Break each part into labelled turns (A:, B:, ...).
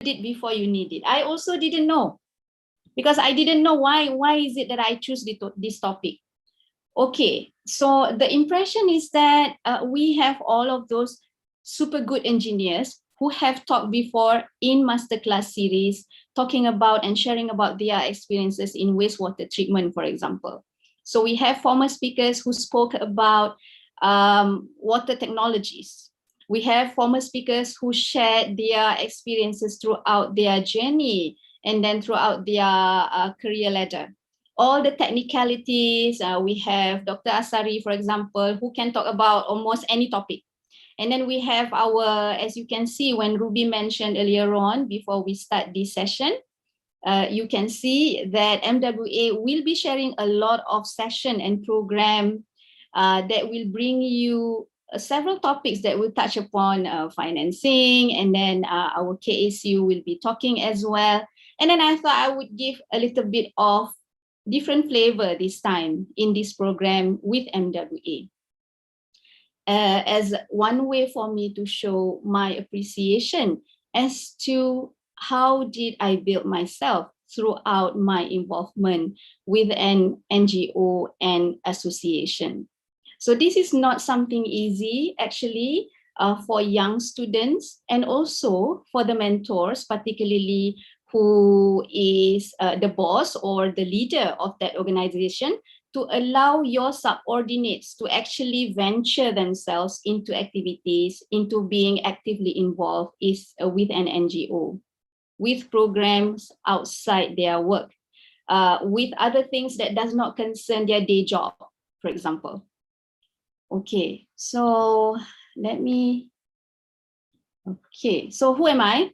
A: it before you need it. I also didn't know, because I didn't know why is it that I choose this topic. Okay, so the impression is that we have all of those super good engineers who have talked before in Masterclass series, talking about and sharing about their experiences in wastewater treatment, for example. So we have former speakers who spoke about water technologies. We have former speakers who shared their experiences throughout their journey and then throughout their career ladder. All the technicalities, we have Dr. Asari, for example, who can talk about almost any topic. And then we have our, as you can see, when Ruby mentioned earlier on, before we start this session, you can see that MWA will be sharing a lot of session and program that will bring you several topics that will touch upon financing, and then our KACU will be talking as well. And then I thought I would give a little bit of different flavor this time in this program with MWA. As one way for me to show my appreciation as to how did I build myself throughout my involvement with an NGO and association. So this is not something easy, actually, for young students, and also for the mentors, particularly who is the boss or the leader of that organization, to allow your subordinates to actually venture themselves into activities, into being actively involved with an NGO, with programs outside their work, with other things that does not concern their day job, for example. Okay, so so who am I?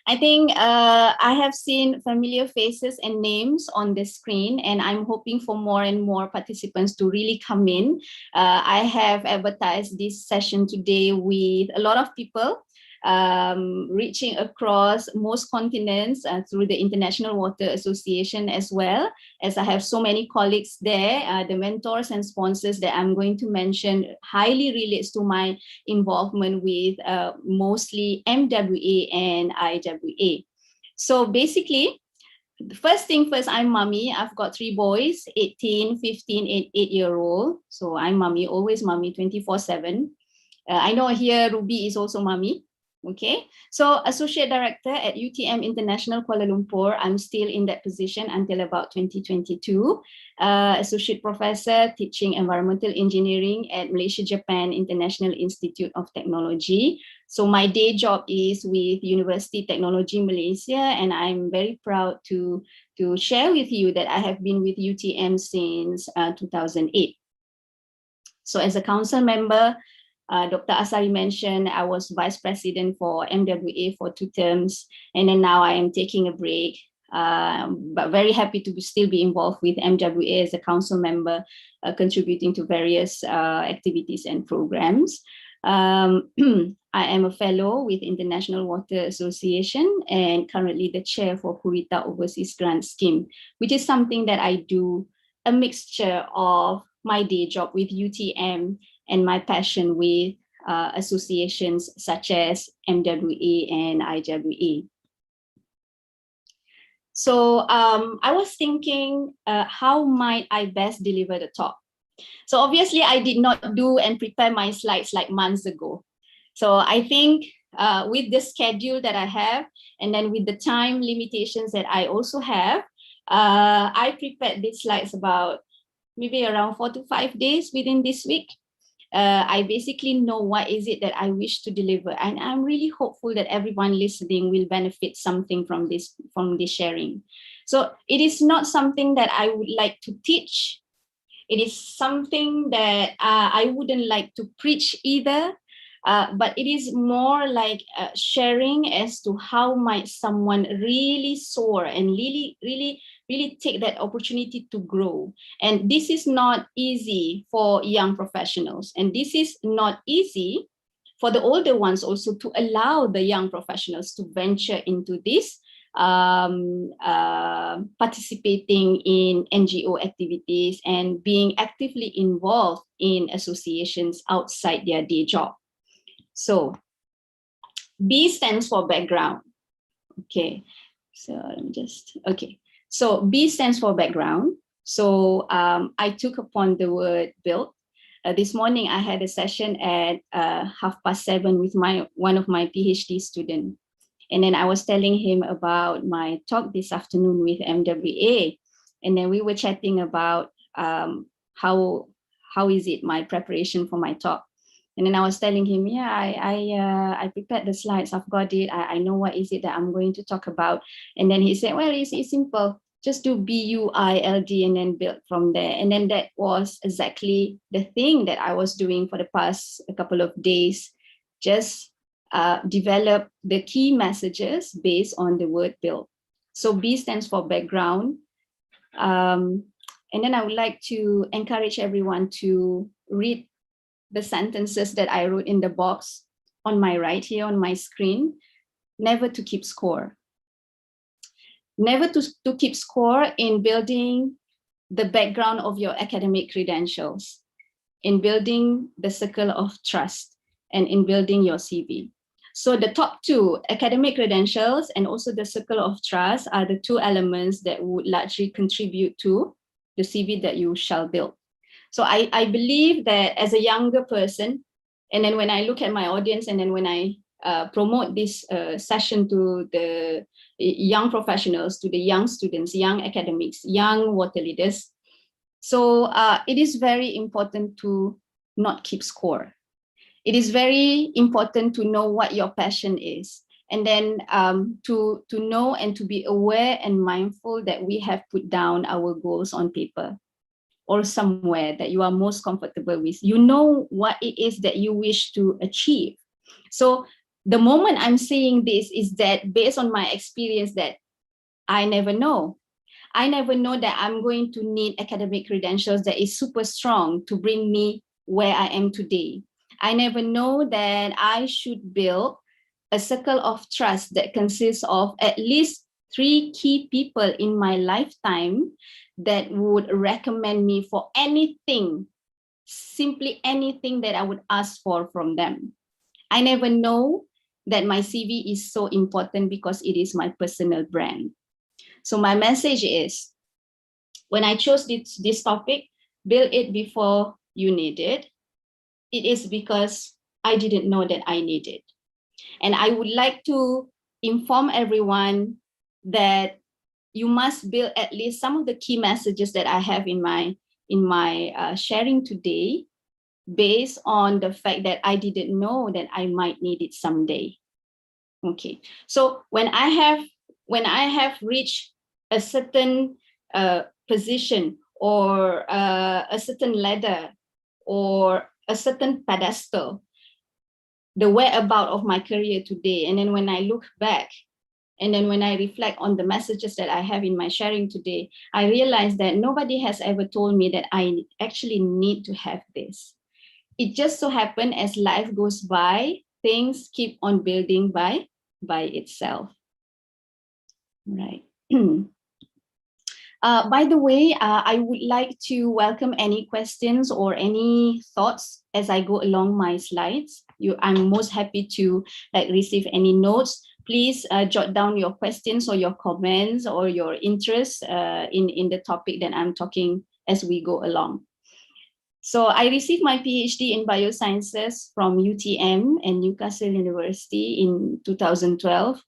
A: I think I have seen familiar faces and names on the screen, and I'm hoping for more and more participants to really come in. I have advertised this session today with a lot of people reaching across most continents through the International Water Association, as well as I have so many colleagues there. The mentors and sponsors that I'm going to mention highly relates to my involvement with mostly MWA and IWA. So basically, the first thing first, I'm mommy. I've got 3 boys, 18, 15, and 8-year-old. So I'm mommy, always mommy, 24/7. I know here Ruby is also mommy. Okay, so Associate Director at UTM International Kuala Lumpur, I'm still in that position until about 2022. Associate Professor teaching Environmental Engineering at Malaysia-Japan International Institute of Technology. So my day job is with University Technology Malaysia, and I'm very proud to share with you that I have been with UTM since 2008. So as a council member, Dr. Asari mentioned I was vice president for MWA for 2 terms, and then now I am taking a break, but very happy to still be involved with MWA as a council member, contributing to various activities and programs. I am a fellow with International Water Association and currently the chair for Kurita Overseas Grant Scheme, which is something that I do a mixture of my day job with UTM and my passion with associations such as MWA and IWA. So I was thinking, how might I best deliver the talk? So obviously I did not do and prepare my slides like months ago. So I think with the schedule that I have, and then with the time limitations that I also have, I prepared these slides about maybe around 4 to 5 days within this week. I basically know what is it that I wish to deliver, and I'm really hopeful that everyone listening will benefit something from this sharing. So it is not something that I would like to teach. It is something that I wouldn't like to preach either, but it is more like sharing as to how might someone really soar and really take that opportunity to grow. And this is not easy for young professionals, and this is not easy for the older ones also, to allow the young professionals to venture into this, participating in NGO activities and being actively involved in associations outside their day job. So B stands for background. Okay, so let me just, okay. So B stands for background. So I took upon the word build. This morning I had a session at 7:30 with one of my PhD students. And then I was telling him about my talk this afternoon with MWA. And then we were chatting about how is it my preparation for my talk. And then I was telling him, yeah, I prepared the slides. I've got it. I know what is it that I'm going to talk about. And then he said, well, it's simple. Just do BUILD and then build from there. And then that was exactly the thing that I was doing for the past couple of days. Just develop the key messages based on the word build. So B stands for background. And then I would like to encourage everyone to read the sentences that I wrote in the box on my right here on my screen. Never to keep score. Never to keep score in building the background of your academic credentials, in building the circle of trust, and in building your CV. So the top two, academic credentials and also the circle of trust, are the two elements that would largely contribute to the CV that you shall build. So I believe that as a younger person, and then when I look at my audience, and then when I promote this session to the young professionals, to the young students, young academics, young water leaders, so it is very important to not keep score. It is very important to know what your passion is, and then to know and to be aware and mindful that we have put down our goals on paper or somewhere that you are most comfortable with. You know what it is that you wish to achieve. So the moment I'm saying this is that based on my experience that I never know. I never know that I'm going to need academic credentials that is super strong to bring me where I am today. I never know that I should build a circle of trust that consists of at least 3 key people in my lifetime that would recommend me for anything, simply anything that I would ask for from them. I never know that my CV is so important because it is my personal brand. So my message is, when I chose this topic, build it before you need it, it is because I didn't know that I need it. And I would like to inform everyone that you must build at least some of the key messages that I have in my sharing today, based on the fact that I didn't know that I might need it someday. Okay, so when I have reached a certain position or a certain ladder or a certain pedestal, the whereabout of my career today, and then when I look back, and then when I reflect on the messages that I have in my sharing today, I realize that nobody has ever told me that I actually need to have this. It just so happened as life goes by, things keep on building by itself. Right. By the way, I would like to welcome any questions or any thoughts as I go along my slides. I'm most happy to receive any notes. Please jot down your questions or your comments or your interest in the topic that I'm talking as we go along. So I received my PhD in biosciences from UTM and Newcastle University in 2012.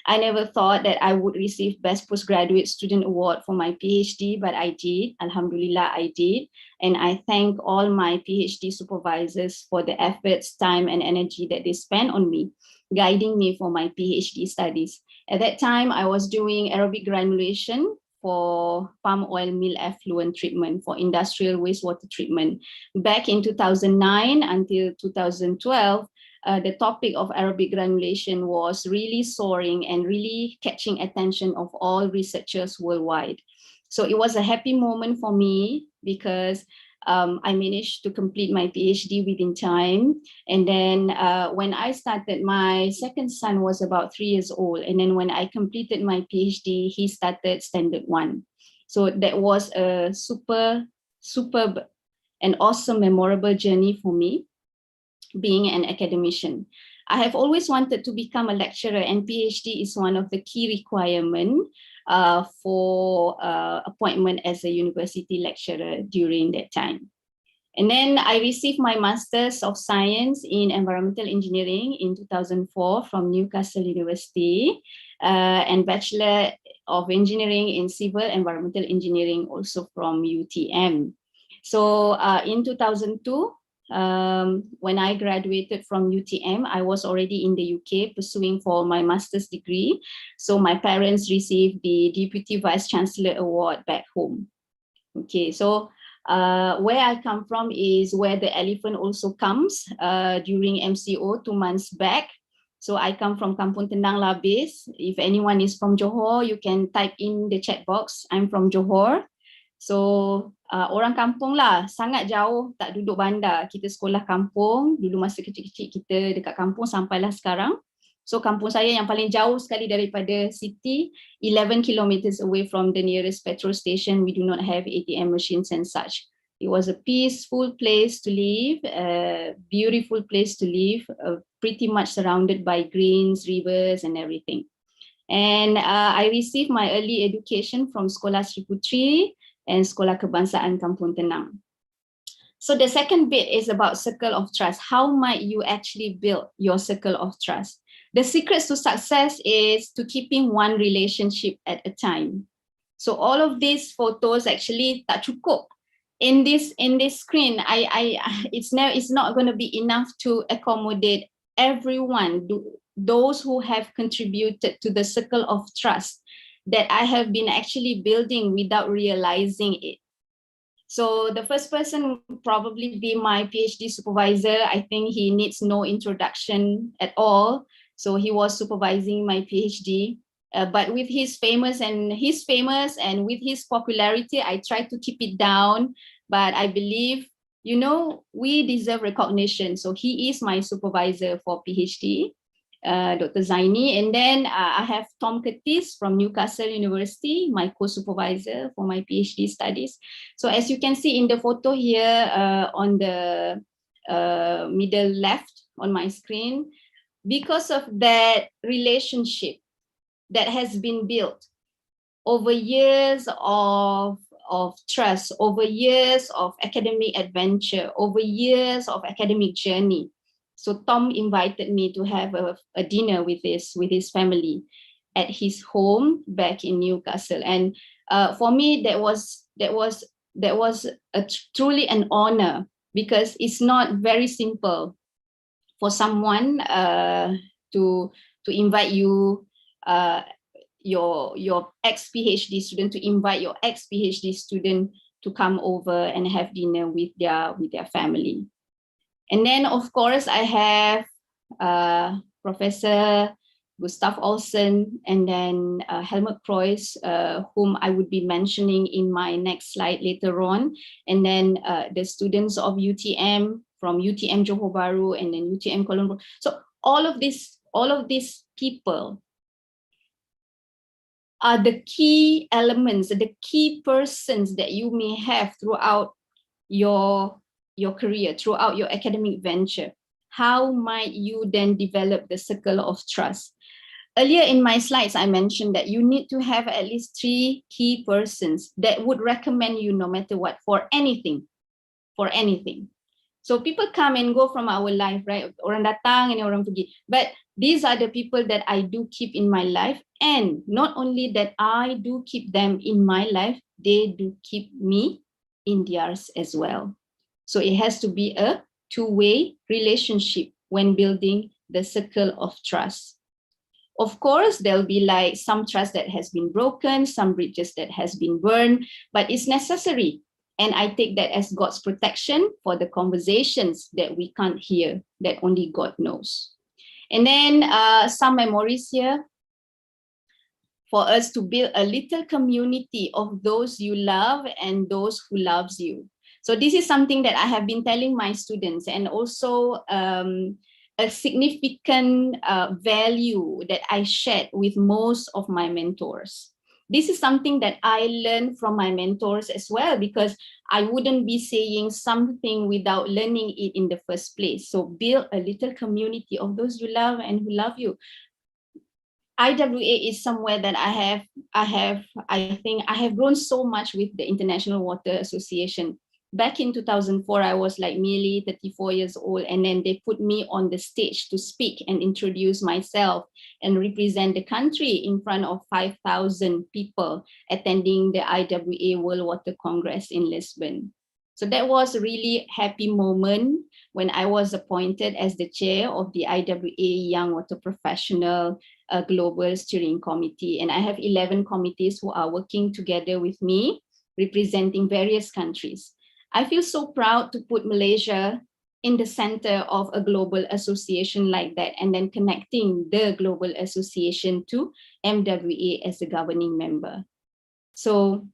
A: I never thought that I would receive Best Postgraduate Student Award for my PhD, but I did. Alhamdulillah, I did. And I thank all my PhD supervisors for the efforts, time, and energy that they spent on me, guiding me for my PhD studies. At that time, I was doing aerobic granulation for palm oil mill effluent treatment, for industrial wastewater treatment. Back in 2009 until 2012, the topic of aerobic granulation was really soaring and really catching attention of all researchers worldwide. So it was a happy moment for me because I managed to complete my PhD within time. And then when I started, my second son was about 3 years old. And then when I completed my PhD, he started standard 1. So that was a superb and awesome, memorable journey for me, being an academician. I have always wanted to become a lecturer, and PhD is one of the key requirements for appointment as a university lecturer during that time. And then I received my Master's of Science in Environmental Engineering in 2004 from Newcastle University, and Bachelor of Engineering in Civil Environmental Engineering also from UTM. So in 2002, when I graduated from UTM, I was already in the UK pursuing for my master's degree. So my parents received the Deputy Vice Chancellor Award back home. Okay, so where I come from is where the elephant also comes during MCO 2 months back. So I come from Kampung Tendang Labis. If anyone is from Johor, you can type in the chat box. I'm from Johor. So orang kampung lah, sangat jauh, tak duduk bandar. Kita sekolah kampung, dulu masa kecil-kecil kita dekat kampung sampailah sekarang. So kampung saya yang paling jauh sekali daripada city, 11 kilometers away from the nearest petrol station. We do not have ATM machines and such. It was a peaceful place to live, a beautiful place to live, pretty much surrounded by greens, rivers and everything. And I received my early education from Sekolah Sri Putri and Sekolah Kebangsaan Kampung Tenang. So the second bit is about circle of trust. How might you actually build your circle of trust? The secrets to success is to keeping one relationship at a time. So all of these photos actually tak cukup. In this screen, it's not going to be enough to accommodate everyone, those who have contributed to the circle of trust that I have been actually building without realizing it. So the first person would probably be my PhD supervisor. I think he needs no introduction at all. So he was supervising my PhD, but with his famous and with his popularity, I tried to keep it down. But I believe, you know, we deserve recognition. So he is my supervisor for PhD. Dr. Zaini, and then I have Tom Curtis from Newcastle University, my co-supervisor for my PhD studies. So as you can see in the photo here on the middle left on my screen, because of that relationship that has been built over years of trust, over years of academic adventure, over years of academic journey. So Tom invited me to have a dinner with his family at his home back in Newcastle, and for me that was truly an honor, because it's not very simple for someone to invite you, your ex-PhD student, to invite your ex-PhD student to come over and have dinner with their family. And then, of course, I have Professor Gustav Olsen, and then Helmut Preuss, whom I would be mentioning in my next slide later on. And then the students of UTM, from UTM Johor Bahru, and then UTM Kuala Lumpur. So all of these people are the key elements, the key persons that you may have throughout your career, throughout your academic venture. How might you then develop the circle of trust? Earlier in my slides, I mentioned that you need to have at least 3 key persons that would recommend you no matter what, for anything. So people come and go from our life, right? Orang datang and orang pergi. But these are the people that I do keep in my life. And not only that I do keep them in my life, they do keep me in theirs as well. So it has to be a two-way relationship when building the circle of trust. Of course, there'll be like some trust that has been broken, some bridges that has been burned, but it's necessary. And I take that as God's protection for the conversations that we can't hear, that only God knows. And then some memories here for us to build a little community of those you love and those who loves you. So this is something that I have been telling my students, and also a significant value that I shared with most of my mentors. this is something that I learned from my mentors as well, because I wouldn't be saying something without learning it in the first place. So build a little community of those you love and who love you. IWA is somewhere that I think I have grown so much with the International Water Association. Back in 2004, I was like merely 34 years old, and then they put me on the stage to speak and introduce myself and represent the country in front of 5,000 people attending the IWA World Water Congress in Lisbon. So that was a really happy moment when I was appointed as the chair of the IWA Young Water Professional Global Steering Committee. And I have 11 committees who are working together with me, representing various countries. I feel so proud to put Malaysia in the center of a global association like that, and then connecting the global association to MWA as a governing member. So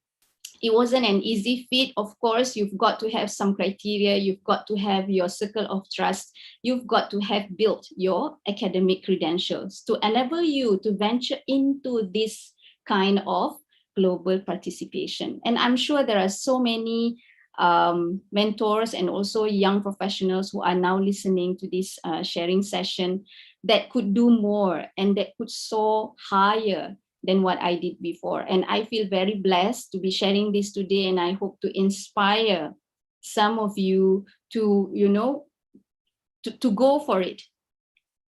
A: it wasn't an easy feat. Of course, you've got to have some criteria. You've got to have your circle of trust. You've got to have built your academic credentials to enable you to venture into this kind of global participation. And I'm sure there are so many mentors and also young professionals who are now listening to this sharing session that could do more and that could soar higher than what I did before. And I feel very blessed to be sharing this today, and I hope to inspire some of you to, you know, to go for it,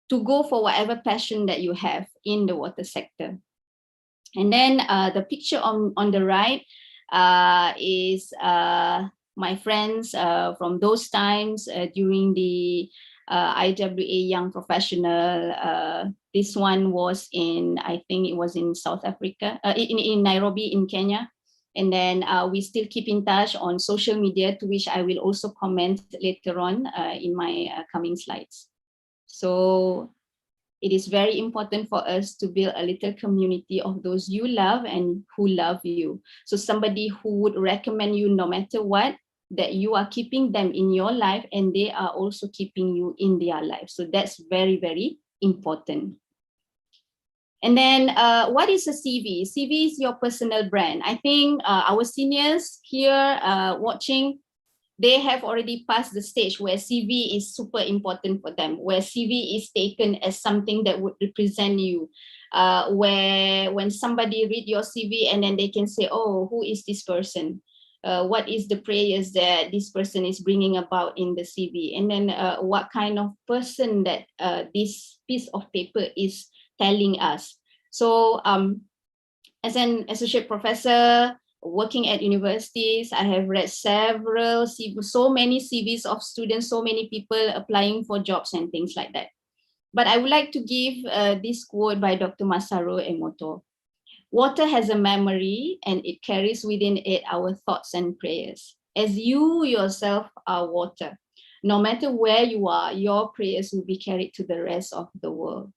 A: to go for whatever passion that you have in the water sector. And then the picture on the right is my friends from those times during the IWA Young Professional. This one was in, I think it was in South Africa, in Nairobi, in Kenya. And then we still keep in touch on social media, to which I will also comment later on in my coming slides. So it is very important for us to build a little community of those you love and who love you. So somebody who would recommend you no matter what, that you are keeping them in your life and they are also keeping you in their life. So that's very, very important. And then what is a CV? CV is your personal brand. I think our seniors here watching, they have already passed the stage where CV is super important for them, where CV is taken as something that would represent you, where when somebody read your CV and then they can say, oh, who is this person? What is the prayers that this person is bringing about in the CV? And then what kind of person that this piece of paper is telling us. So as an associate professor, working at universities, I have read several CV, so many CVs of students, so many people applying for jobs and things like that. But I would like to give this quote by Dr. Masaru Emoto. Water has a memory and it carries within it our thoughts and prayers. As you yourself are water, no matter where you are, your prayers will be carried to the rest of the world.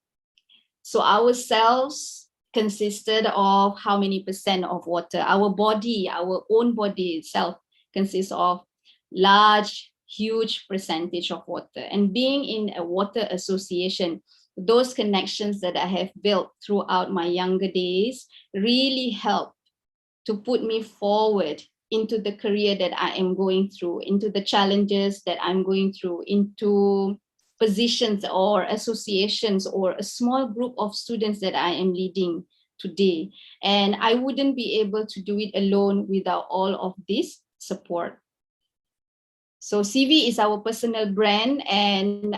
A: So our cells consisted of how many percent of water? Our body, our own body itself consists of large, huge percentage of water. And being in a water association, those connections that I have built throughout my younger days really helped to put me forward into the career that I am going through, into the challenges that I'm going through, into positions or associations or a small group of students that I am leading today. And I wouldn't be able to do it alone without all of this support. So CV is our personal brand, and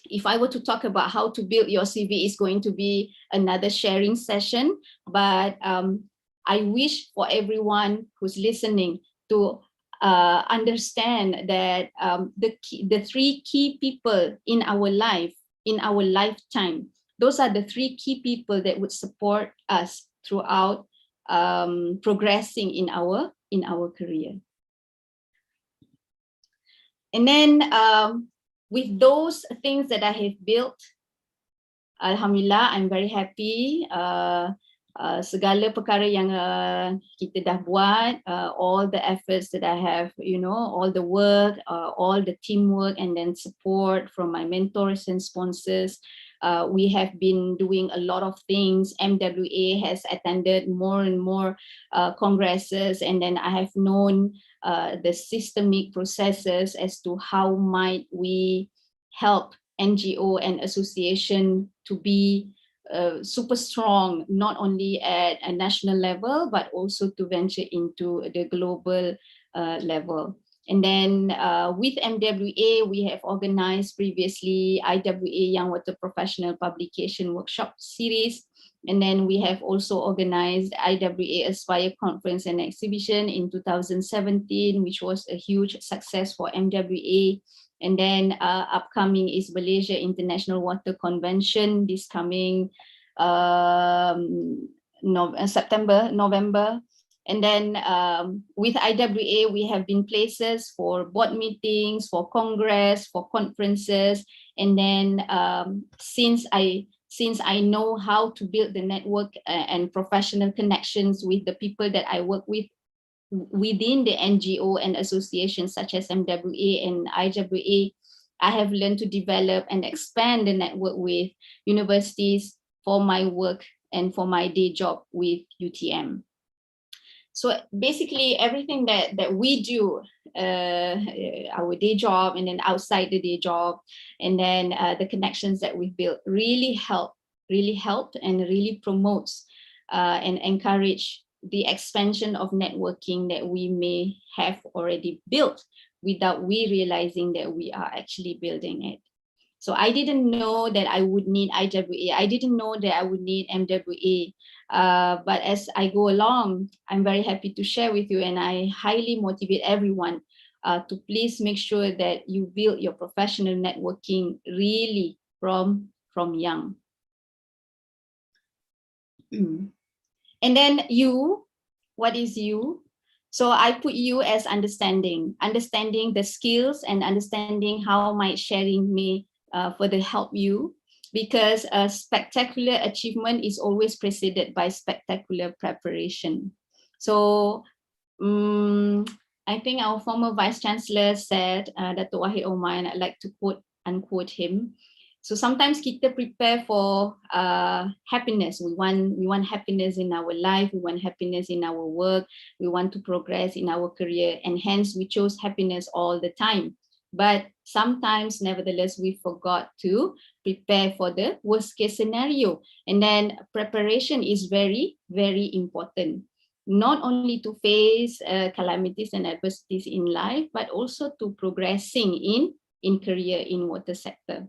A: if I were to talk about how to build your CV, it's going to be another sharing session, but I wish for everyone who's listening to understand that the three key people in our life, in our lifetime, those are the three key people that would support us throughout progressing in our career. And then with those things that I have built, Alhamdulillah, I'm very happy. Segala perkara yang kita dah buat, all the efforts that I have, you know, all the work, all the teamwork and then support from my mentors and sponsors, We have been doing a lot of things. MWA has attended more and more congresses, and then I have known the systemic processes as to how might we help NGO and association to be super strong, not only at a national level, but also to venture into the global level. And then with MWA, we have organized previously IWA Young Water Professional Publication Workshop Series. And then we have also organized IWA Aspire Conference and Exhibition in 2017, which was a huge success for MWA. And then upcoming is Malaysia International Water Convention this coming November. And then with IWA, we have been places for board meetings, for congress, for conferences. And then since I know how to build the network and professional connections with the people that I work with within the NGO and associations such as MWA and IWA, I have learned to develop and expand the network with universities for my work and for my day job with UTM. So basically everything that we do, our day job and then outside the day job, and then the connections that we've built really help and really promotes and encourage the expansion of networking that we may have already built without we realizing that we are actually building it. So I didn't know that I would need IWA. I didn't know that I would need MWA. But as I go along, I'm very happy to share with you, and I highly motivate everyone to please make sure that you build your professional networking really from young. And then you, what is you? So I put you as understanding the skills and understanding how my sharing may further help you, because a spectacular achievement is always preceded by spectacular preparation. So I think our former Vice Chancellor said, Dato' Wahid Omar, and I'd like to quote, unquote him. So sometimes kita prepare for happiness. We want happiness in our life. We want happiness in our work. We want to progress in our career, and hence we chose happiness all the time. But sometimes, nevertheless, we forgot to prepare for the worst case scenario. And then preparation is very, very important, not only to face calamities and adversities in life, but also to progressing in career in water sector.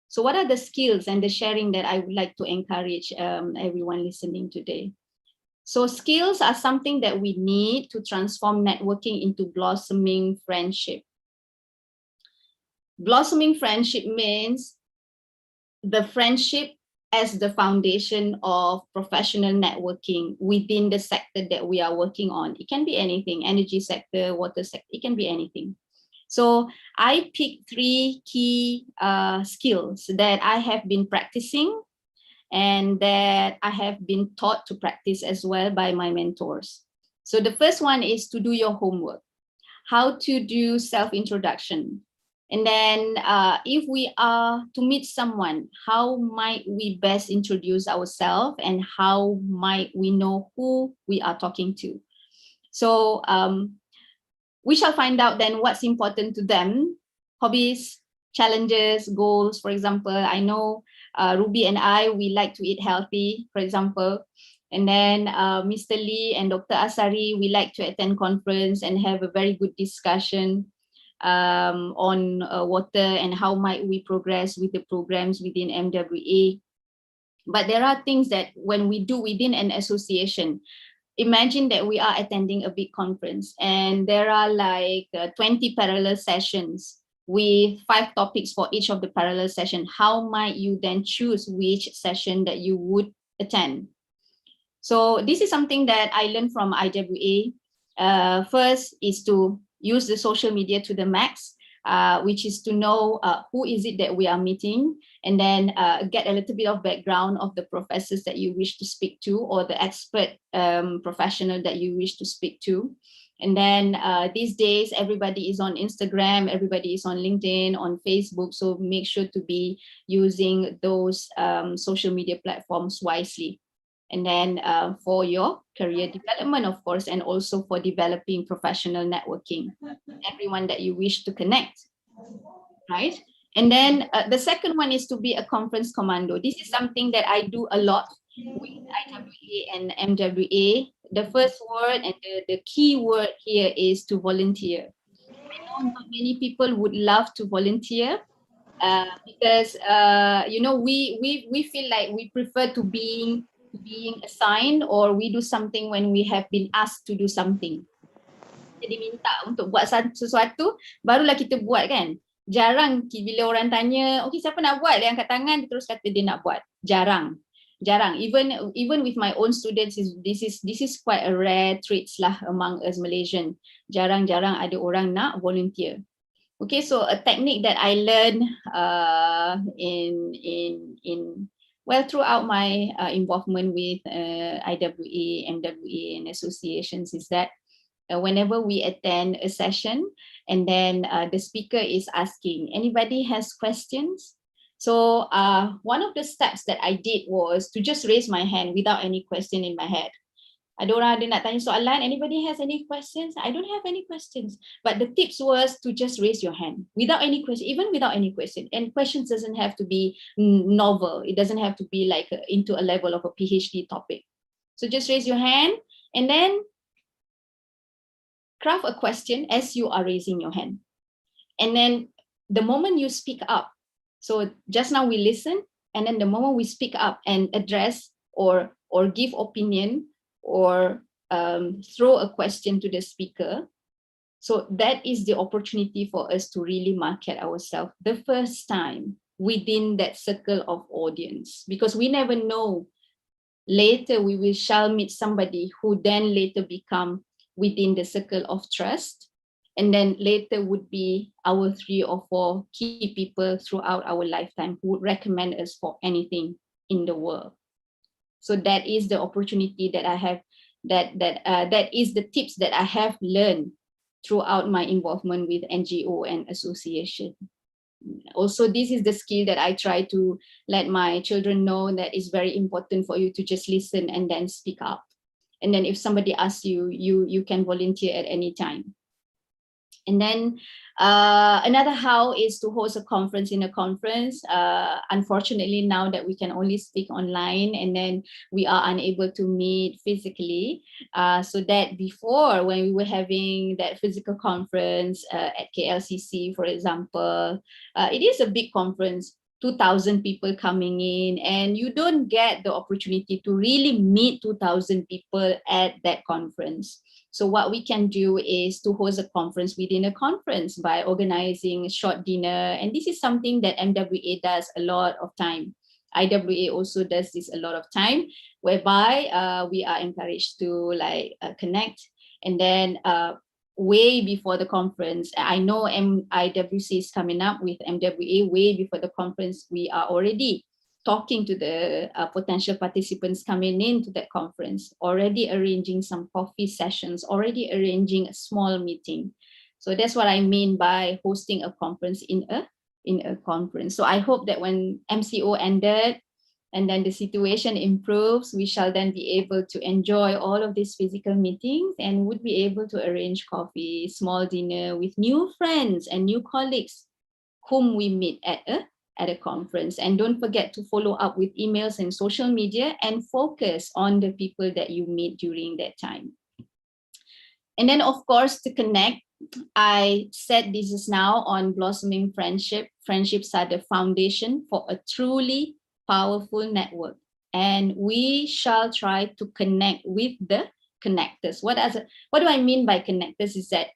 A: So what are the skills and the sharing that I would like to encourage everyone listening today? So skills are something that we need to transform networking into blossoming friendship. Blossoming friendship means the friendship as the foundation of professional networking within the sector that we are working on. It can be anything, energy sector, water sector, it can be anything. So I picked 3 key skills that I have been practicing and that I have been taught to practice as well by my mentors. So the first one is to do your homework, how to do self-introduction. And then if we are to meet someone, how might we best introduce ourselves and how might we know who we are talking to? So we shall find out then what's important to them, hobbies, challenges, goals. For example, I know Ruby and I, we like to eat healthy, for example. And then Mr. Lee and Dr. Asari, we like to attend conference and have a very good discussion on water and how might we progress with the programs within MWA. But there are things that when we do within an association, imagine that we are attending a big conference and there are like 20 parallel sessions with 5 topics for each of the parallel session. How might you then choose which session that you would attend? So this is something that I learned from IWA. First is to use the social media to the max, which is to know who is it that we are meeting, and then get a little bit of background of the professors that you wish to speak to or the expert professional that you wish to speak to. And then these days, everybody is on Instagram, everybody is on LinkedIn, on Facebook. So make sure to be using those social media platforms wisely. And then for your career development, of course, and also for developing professional networking, everyone that you wish to connect, right? And then the second one is to be a conference commando. This is something that I do a lot with IWA and MWA. The first word and the key word here is to volunteer. I know not many people would love to volunteer because you know, we feel like we prefer to being assigned, or we do something when we have been asked to do something. Jadi minta untuk buat sesuatu, barulah kita buat kan. Jarang bila orang tanya, okay siapa nak buat, dia angkat tangan, dia terus kata dia nak buat. Jarang. Even with my own students, this is quite a rare traits lah among us Malaysian. Jarang-jarang ada orang nak volunteer. Okay, so a technique that I learned throughout my involvement with IWA, MWA, and associations is that whenever we attend a session and then the speaker is asking, anybody has questions? So one of the steps that I did was to just raise my hand without any question in my head. Ada orang ada nak tanya soalan, anybody has any questions? I don't have any questions. But the tips was to just raise your hand without any question, even without any question. And questions doesn't have to be novel. It doesn't have to be like into a level of a PhD topic. So just raise your hand and then craft a question as you are raising your hand. And then the moment you speak up, so just now we listen, and then the moment we speak up and address or give opinion or throw a question to the speaker, so that is the opportunity for us to really market ourselves the first time within that circle of audience, because we never know, later we shall meet somebody who then later become within the circle of trust, and then later would be our 3 or 4 key people throughout our lifetime who would recommend us for anything in the world. So that is the opportunity that I have, that is the tips that I have learned throughout my involvement with NGO and association. Also, this is the skill that I try to let my children know, that is very important for you to just listen and then speak up. And then if somebody asks you, you can volunteer at any time. And then another how is to host a conference in a conference. Unfortunately, now that we can only speak online and then we are unable to meet physically. So that before, when we were having that physical conference at KLCC, for example, it is a big conference, 2,000 people coming in, and you don't get the opportunity to really meet 2,000 people at that conference. So what we can do is to host a conference within a conference by organizing a short dinner. And this is something that MWA does a lot of time. IWA also does this a lot of time, whereby we are encouraged to connect. And then way before the conference, I know IWC is coming up with MWA. Way before the conference, we are already talking to the potential participants coming into that conference, already arranging some coffee sessions, already arranging a small meeting. So that's what I mean by hosting a conference in a conference. So I hope that when MCO ended and then the situation improves, we shall then be able to enjoy all of these physical meetings and would be able to arrange coffee, small dinner with new friends and new colleagues whom we meet at a conference. And don't forget to follow up with emails and social media and focus on the people that you meet during that time. And then, of course, to connect, I said this is now on blossoming friendship. Friendships are the foundation for a truly powerful network. And we shall try to connect with the connectors. What do I mean by connectors is that,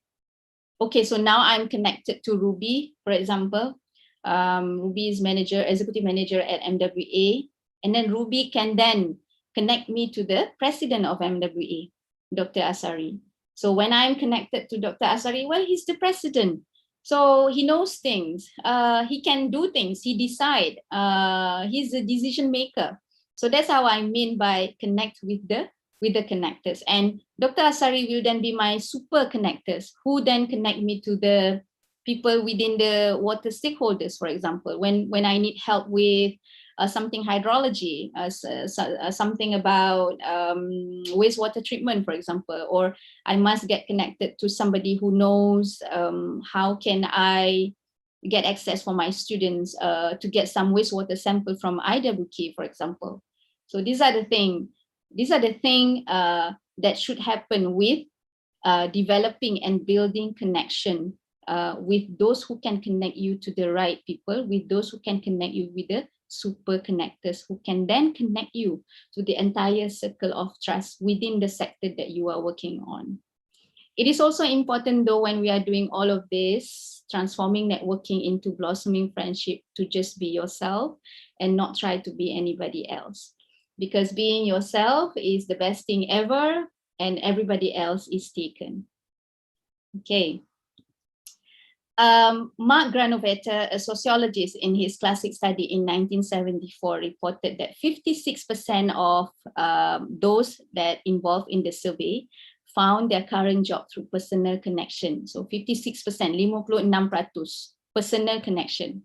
A: okay, so now I'm connected to Ruby, for example. Ruby is executive manager at MWA, and then Ruby can then connect me to the president of MWA, Dr. Asari. So when I'm connected to Dr. Asari, well, he's the president. So he knows things, he can do things, he decide, he's a decision maker. So that's how I mean by connect with the with the connectors. And Dr. Asari will then be my super connectors, who then connect me to the people within the water stakeholders, for example, when I need help with something hydrology, something about wastewater treatment, for example, or I must get connected to somebody who knows how can I get access for my students to get some wastewater sample from IWK, for example. So these are the thing. These are the thing that should happen with developing and building connection with those who can connect you to the right people, with those who can connect you with the super connectors, who can then connect you to the entire circle of trust within the sector that you are working on. It is also important, though, when we are doing all of this, transforming networking into blossoming friendship, to just be yourself and not try to be anybody else. Because being yourself is the best thing ever, and everybody else is taken. Okay. Mark Granovetter, a sociologist, in his classic study in 1974, reported that 56% of those that involved in the survey found their current job through personal connection. So 56%, 56%, personal connection.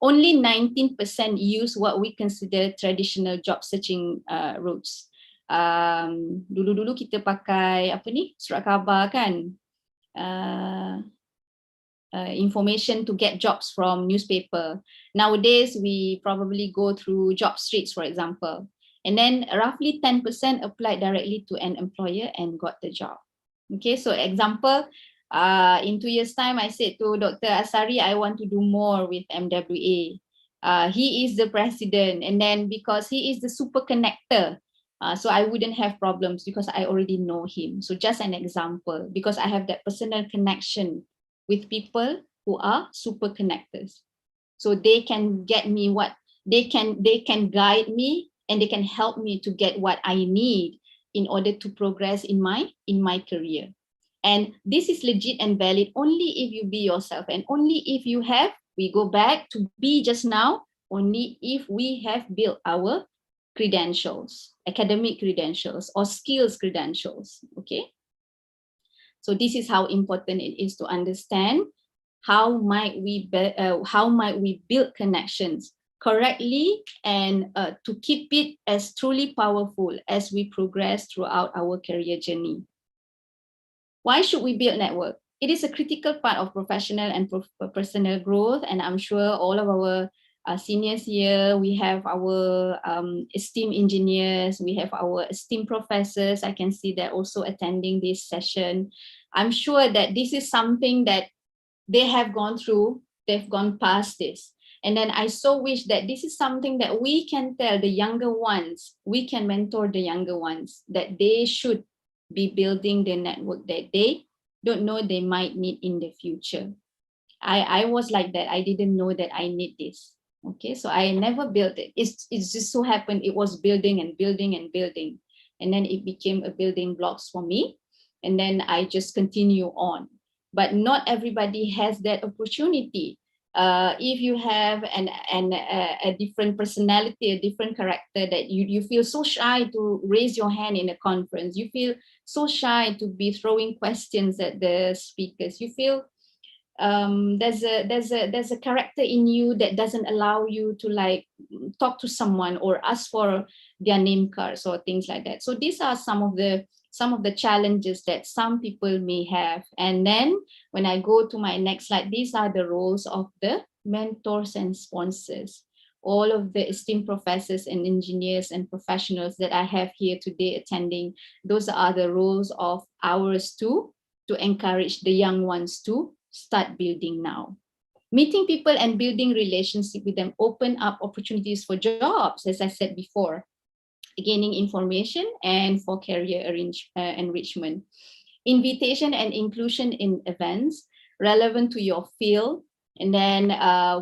A: Only 19% use what we consider traditional job searching routes. Dulu-dulu kita pakai apa ni, surat khabar kan, information to get jobs from newspaper. Nowadays, we probably go through job streets, for example. And then roughly 10% applied directly to an employer and got the job. Okay, so example, in 2 years' time, I said to Dr. Asari, I want to do more with MWA. He is the president, and then because he is the super connector, so I wouldn't have problems because I already know him. So just an example, because I have that personal connection with people who are super connectors. So they can get me what they can guide me, and they can help me to get what I need in order to progress in my career. And this is legit and valid only if you be yourself, and only if you have, we go back to be just now, only if we have built our credentials, academic credentials or skills credentials, okay? So this is how important it is to understand how might we build connections correctly, and to keep it as truly powerful as we progress throughout our career journey. Why should we build network? It is a critical part of professional and personal growth, and I'm sure all of our seniors here, we have our esteemed engineers, we have our esteemed professors. I can see they're also attending this session. I'm sure that this is something that they have gone through, they've gone past this. And then I so wish that this is something that we can tell the younger ones, we can mentor the younger ones, that they should be building the network that they don't know they might need in the future. I was like that. I didn't know that I need this. Okay, so I never built it. It's just so happened it was building and building and building. And then it became a building blocks for me. And then I just continue on. But not everybody has that opportunity. If you have a different personality, a different character, that you feel so shy to raise your hand in a conference, you feel so shy to be throwing questions at the speakers, you feel there's a character in you that doesn't allow you to like talk to someone or ask for their name cards or things like that. So these are some of the challenges that some people may have. And then when I go to my next slide, these are the roles of the mentors and sponsors. All of the esteemed professors and engineers and professionals that I have here today attending, those are the roles of ours too, to encourage the young ones to start building now. Meeting people and building relationship with them open up opportunities for jobs, as I said before, gaining information and for career enrichment. Invitation and inclusion in events relevant to your field. And then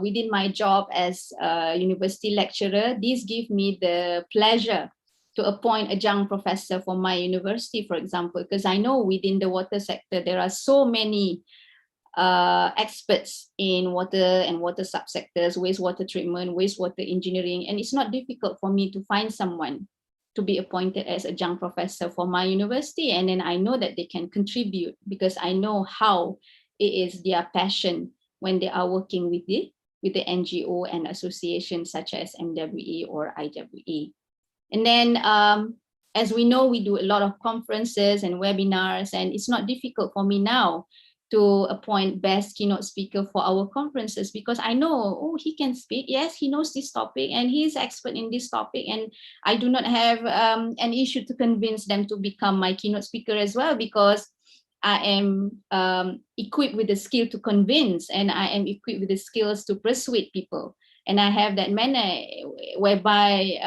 A: within my job as a university lecturer, these give me the pleasure to appoint a young professor for my university, for example, because I know within the water sector, there are so many experts in water and water subsectors, wastewater treatment, wastewater engineering, and it's not difficult for me to find someone to be appointed as adjunct professor for my university. And then I know that they can contribute because I know how it is their passion when they are working with the NGO and associations such as MWA or IWA. And then as we know, we do a lot of conferences and webinars, and it's not difficult for me now to appoint best keynote speaker for our conferences because I know, oh, he can speak. Yes, he knows this topic and he's expert in this topic. And I do not have an issue to convince them to become my keynote speaker as well, because I am equipped with the skill to convince, and I am equipped with the skills to persuade people. And I have that manner whereby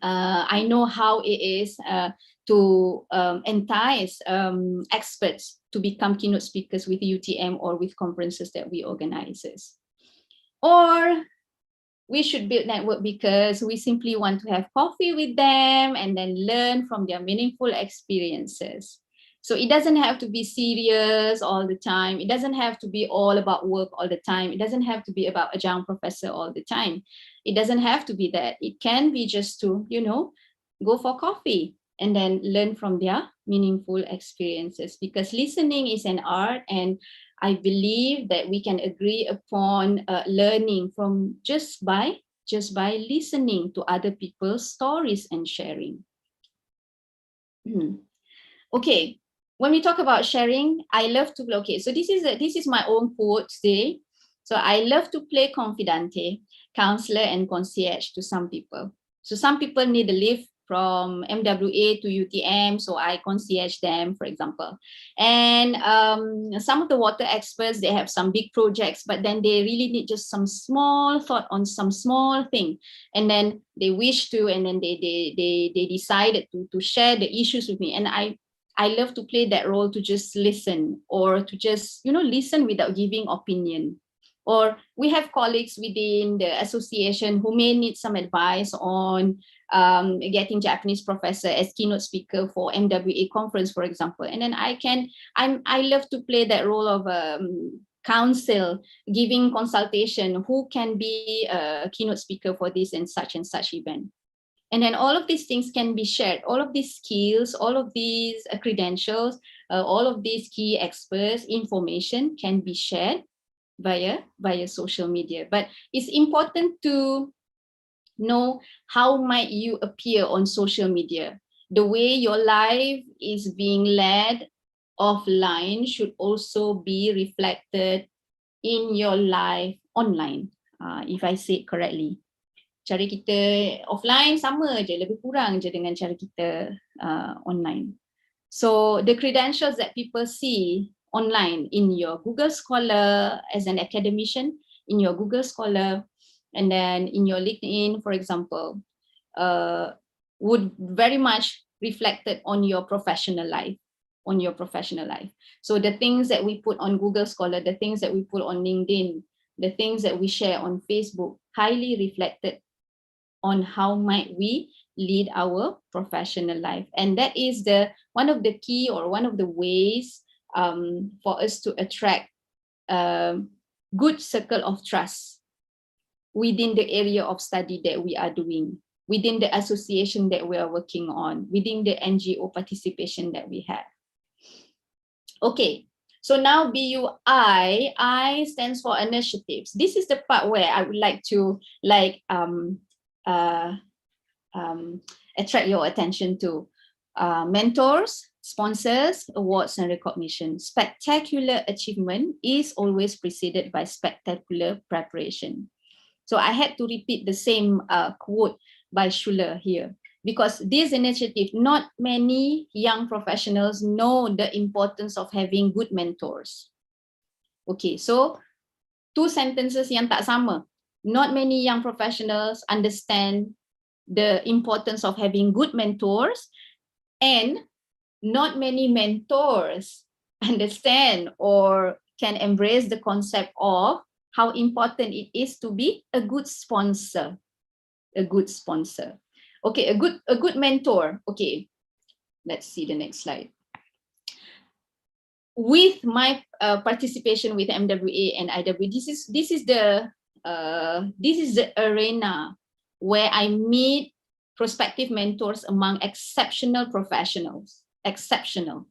A: I know how it is to entice experts to become keynote speakers with UTM or with conferences that we organize. Or we should build network because we simply want to have coffee with them and then learn from their meaningful experiences. So it doesn't have to be serious all the time. It doesn't have to be all about work all the time. It doesn't have to be about adjunct professor all the time. It doesn't have to be that. It can be just to, you know, go for coffee and then learn from their meaningful experiences, because listening is an art, and I believe that we can agree upon learning from just by listening to other people's stories and sharing. Okay. When we talk about sharing, I love to, okay, so this is my own quote today. So I love to play confidante, counselor and concierge to some people. So some people need a lift from MWA to UTM, so I concierge them, for example. And some of the water experts, they have some big projects, but then they really need just some small thought on some small thing. And then they wish to, and then they decided to share the issues with me. And I love to play that role, to just listen, or to just, you know, listen without giving opinion. Or we have colleagues within the association who may need some advice on getting Japanese professor as keynote speaker for MWA conference, for example. And then I love to play that role of counsel, giving consultation, who can be a keynote speaker for this and such event. And then all of these things can be shared. All of these skills, all of these credentials, all of these key experts, information can be shared via social media. But it's important to know how might you appear on social media. The way your life is being led offline should also be reflected in your life online, if I say it correctly. Cara kita offline sama je, lebih kurang je dengan cara kita online. So the credentials that people see online in your Google Scholar as an academician, in your Google Scholar, and then in your LinkedIn, for example, would very much reflected on your professional life, So the things that we put on Google Scholar, the things that we put on LinkedIn, the things that we share on Facebook, highly reflected on how might we lead our professional life. And that is one of the key, or one of the ways for us to attract a good circle of trust within the area of study that we are doing, within the association that we are working on, within the NGO participation that we have. Okay, so now BUI, I stands for initiatives. This is the part where I would like to attract your attention to. Mentors, sponsors, awards and recognition. Spectacular achievement is always preceded by spectacular preparation. So I had to repeat the same quote by Schuller here, because this initiative, not many young professionals know the importance of having good mentors. Okay, so two sentences yang tak sama. Not many young professionals understand the importance of having good mentors, and not many mentors understand or can embrace the concept of how important it is to be a good sponsor. A good sponsor. Okay, a good mentor. Okay, let's see the next slide. With my participation with MWA and IWA, this is the arena where I meet prospective mentors among exceptional professionals, exceptional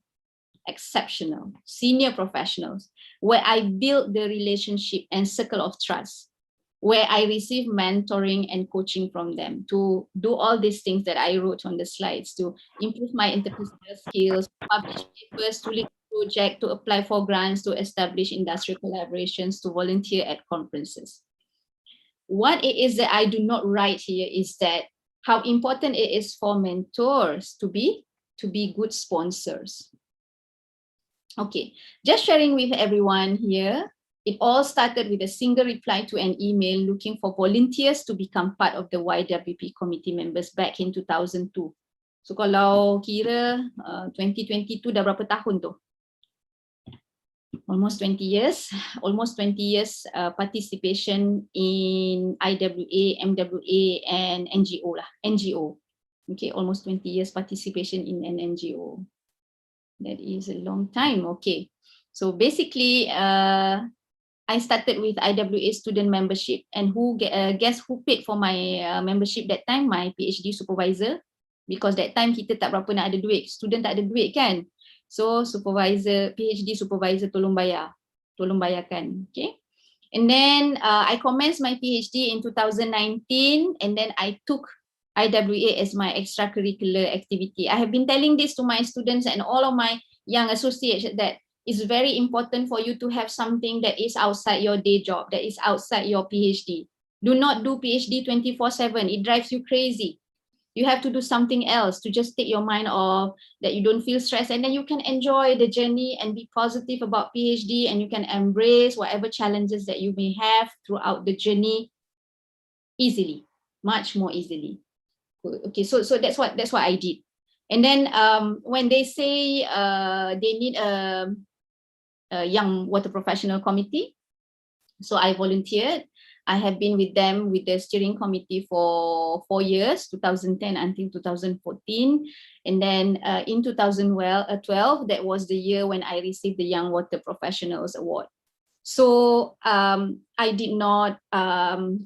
A: senior professionals, where I build the relationship and circle of trust, where I receive mentoring and coaching from them to do all these things that I wrote on the slides, to improve my interpersonal skills, publish papers, to lead projects, to apply for grants, to establish industrial collaborations, to volunteer at conferences. What it is that I do not write here is that how important it is for mentors to be good sponsors. Okay, just sharing with everyone here. It all started with a single reply to an email looking for volunteers to become part of the YWP committee members back in 2002. So kalau kira 2022 dah berapa tahun tu? Almost 20 years participation in IWA, MWA and NGO lah, NGO. Okay, almost 20 years participation in an NGO. That is a long time. Okay, so basically I started with IWA student membership, and guess who paid for my membership that time? My PhD supervisor, because that time kita tak berapa nak ada duit, student tak ada duit kan. So supervisor, PhD supervisor tolong bayarkan. Okay, and then I commenced my PhD in 2019, and then I took IWA as my extracurricular activity. I have been telling this to my students and all of my young associates that it's very important for you to have something that is outside your day job, that is outside your PhD. Do not do PhD 24/7. It drives you crazy. You have to do something else to just take your mind off, that you don't feel stressed, and then you can enjoy the journey and be positive about PhD, and you can embrace whatever challenges that you may have throughout the journey easily, much more easily. Okay, so that's what I did. And then when they say they need a young water professional committee, so I volunteered. I have been with them with the steering committee for 4 years, 2010 until 2014. And then in 2012, that was the year when I received the Young Water Professionals Award. So I did not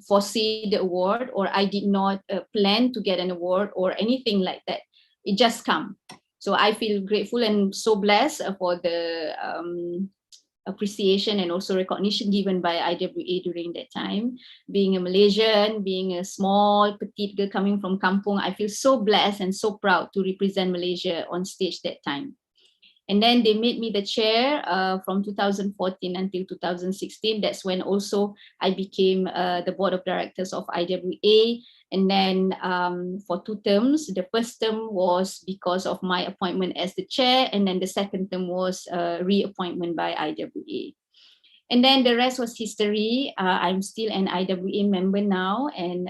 A: foresee the award, or I did not plan to get an award or anything like that. It just come. So I feel grateful and so blessed for the appreciation and also recognition given by IWA during that time. Being a Malaysian, being a small petite girl coming from kampung, I feel so blessed and so proud to represent Malaysia on stage that time. And then they made me the chair from 2014 until 2016. That's when also I became the board of directors of IWA. And then for 2 terms, the first term was because of my appointment as the chair, and then the second term was reappointment by IWA. And then the rest was history. I'm still an IWA member now, and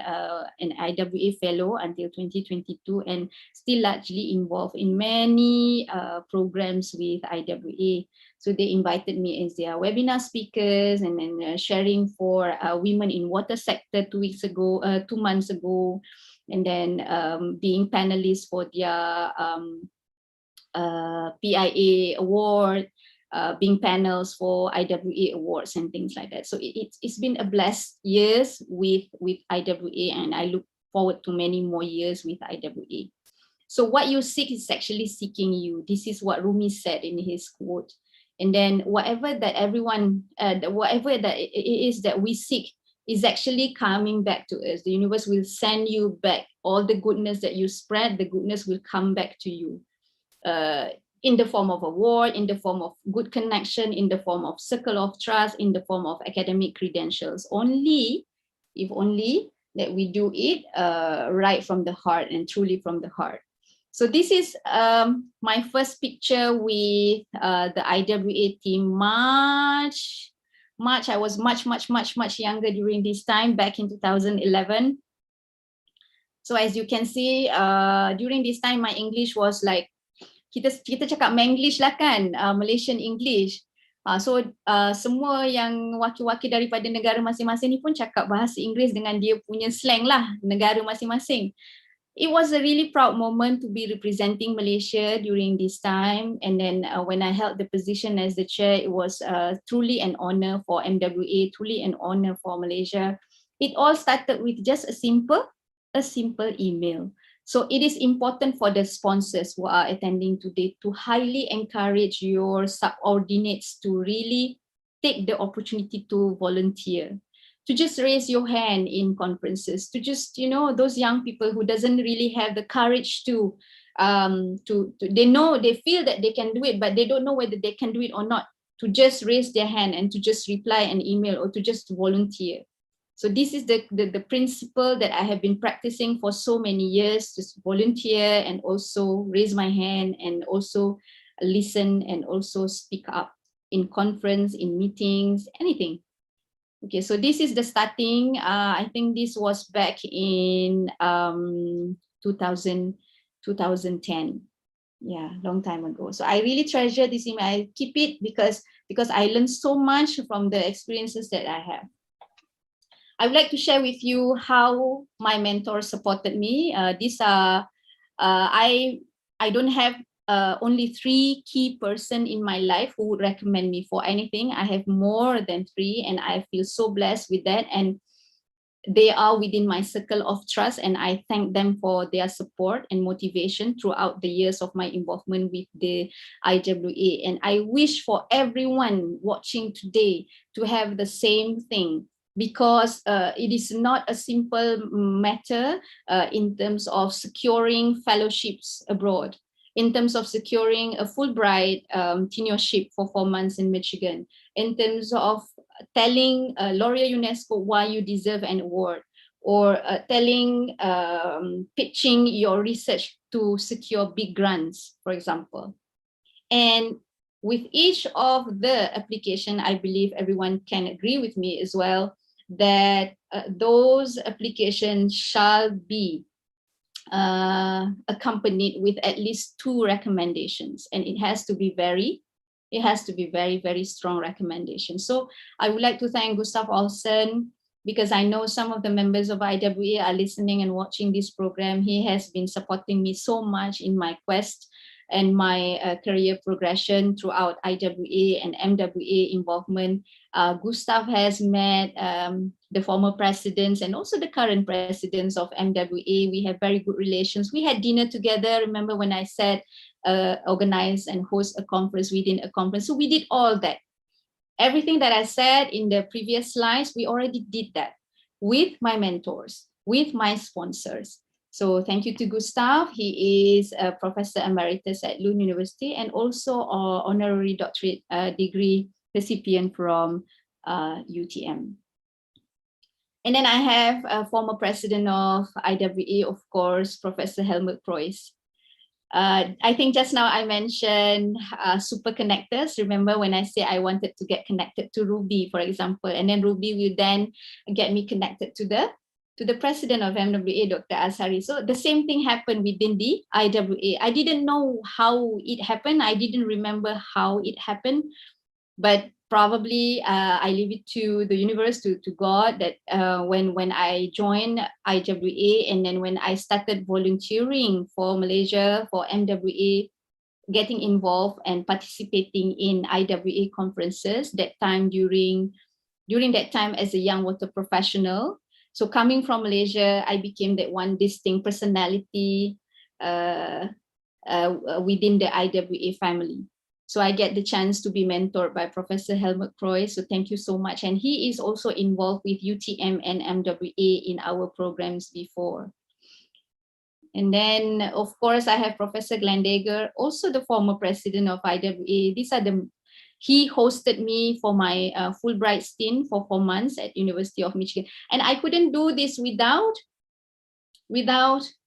A: an IWA fellow until 2022, and still largely involved in many programs with IWA. So they invited me as their webinar speakers, and then sharing for women in water sector 2 months ago, and then being panelists for their PIA award. Being panels for IWA awards and things like that. So it's been a blessed years with IWA, and I look forward to many more years with IWA. So what you seek is actually seeking you. This is what Rumi said in his quote. And then whatever that it is that we seek is actually coming back to us. The universe will send you back all the goodness that you spread. The goodness will come back to you. In the form of award, in the form of good connection, in the form of circle of trust, in the form of academic credentials. If only that we do it right from the heart and truly from the heart. So this is my first picture with the IWA Team March. I was much younger during this time, back in 2011. So as you can see, during this time, my English was like, kita cakap Manglish lah kan, Malaysian English. So semua yang wakil-wakil daripada negara masing-masing ni pun cakap bahasa Inggeris dengan dia punya slang lah, negara masing-masing. It was a really proud moment to be representing Malaysia during this time. And then when I held the position as the chair, it was truly an honor for MWA, truly an honor for Malaysia. It all started with just a simple email. So it is important for the sponsors who are attending today to highly encourage your subordinates to really take the opportunity to volunteer, to just raise your hand in conferences, to just, those young people who doesn't really have the courage to they feel that they can do it, but they don't know whether they can do it or not, to just raise their hand and to just reply an email or to just volunteer. So this is the principle that I have been practicing for so many years, just volunteer and also raise my hand and also listen and also speak up in conference, in meetings, anything. Okay, so this is the starting. I think this was back in 2010. Yeah, long time ago. So I really treasure this email. I keep it because I learned so much from the experiences that I have. I would like to share with you how my mentor supported me. These are, I don't have only 3 key person in my life who would recommend me for anything. I have more than 3, and I feel so blessed with that. And they are within my circle of trust, and I thank them for their support and motivation throughout the years of my involvement with the IWA. And I wish for everyone watching today to have the same thing, because it is not a simple matter in terms of securing fellowships abroad, in terms of securing a Fulbright tenureship for 4 months in Michigan, in terms of telling L'Oreal UNESCO why you deserve an award, or pitching your research to secure big grants, for example. And with each of the application, I believe everyone can agree with me as well, that those applications shall be accompanied with at least 2 recommendations, and it has to be very, very strong recommendation. So I would like to thank Gustav Olsen, because I know some of the members of IWA are listening and watching this program. He has been supporting me so much in my quest and my career progression throughout IWA and MWA involvement. Gustav has met the former presidents and also the current presidents of MWA. We have very good relations. We had dinner together. Remember when I said organize and host a conference within a conference? So we did all that. Everything that I said in the previous slides, we already did that with my mentors, with my sponsors. So thank you to Gustav. He is a professor emeritus at Lund University and also an honorary doctorate degree recipient from UTM. And then I have a former president of IWA, of course, Professor Helmut Preuss. I think just now I mentioned super connectors. Remember when I say I wanted to get connected to Ruby, for example, and then Ruby will then get me connected to the president of MWA, Dr. Azhari. So the same thing happened within the IWA. I didn't know how it happened. I didn't remember how it happened, but probably I leave it to the universe, to God, that when I joined IWA, and then when I started volunteering for Malaysia, for MWA, getting involved and participating in IWA conferences, that time during that time as a young water professional. So coming from Malaysia, I became that one distinct personality within the IWA family. So I get the chance to be mentored by Professor Helmut Preuss. So thank you so much. And he is also involved with UTM and MWA in our programs before. And then, of course, I have Professor Glendager, also the former president of IWA. He hosted me for my Fulbright stint for 4 months at University of Michigan. And I couldn't do this without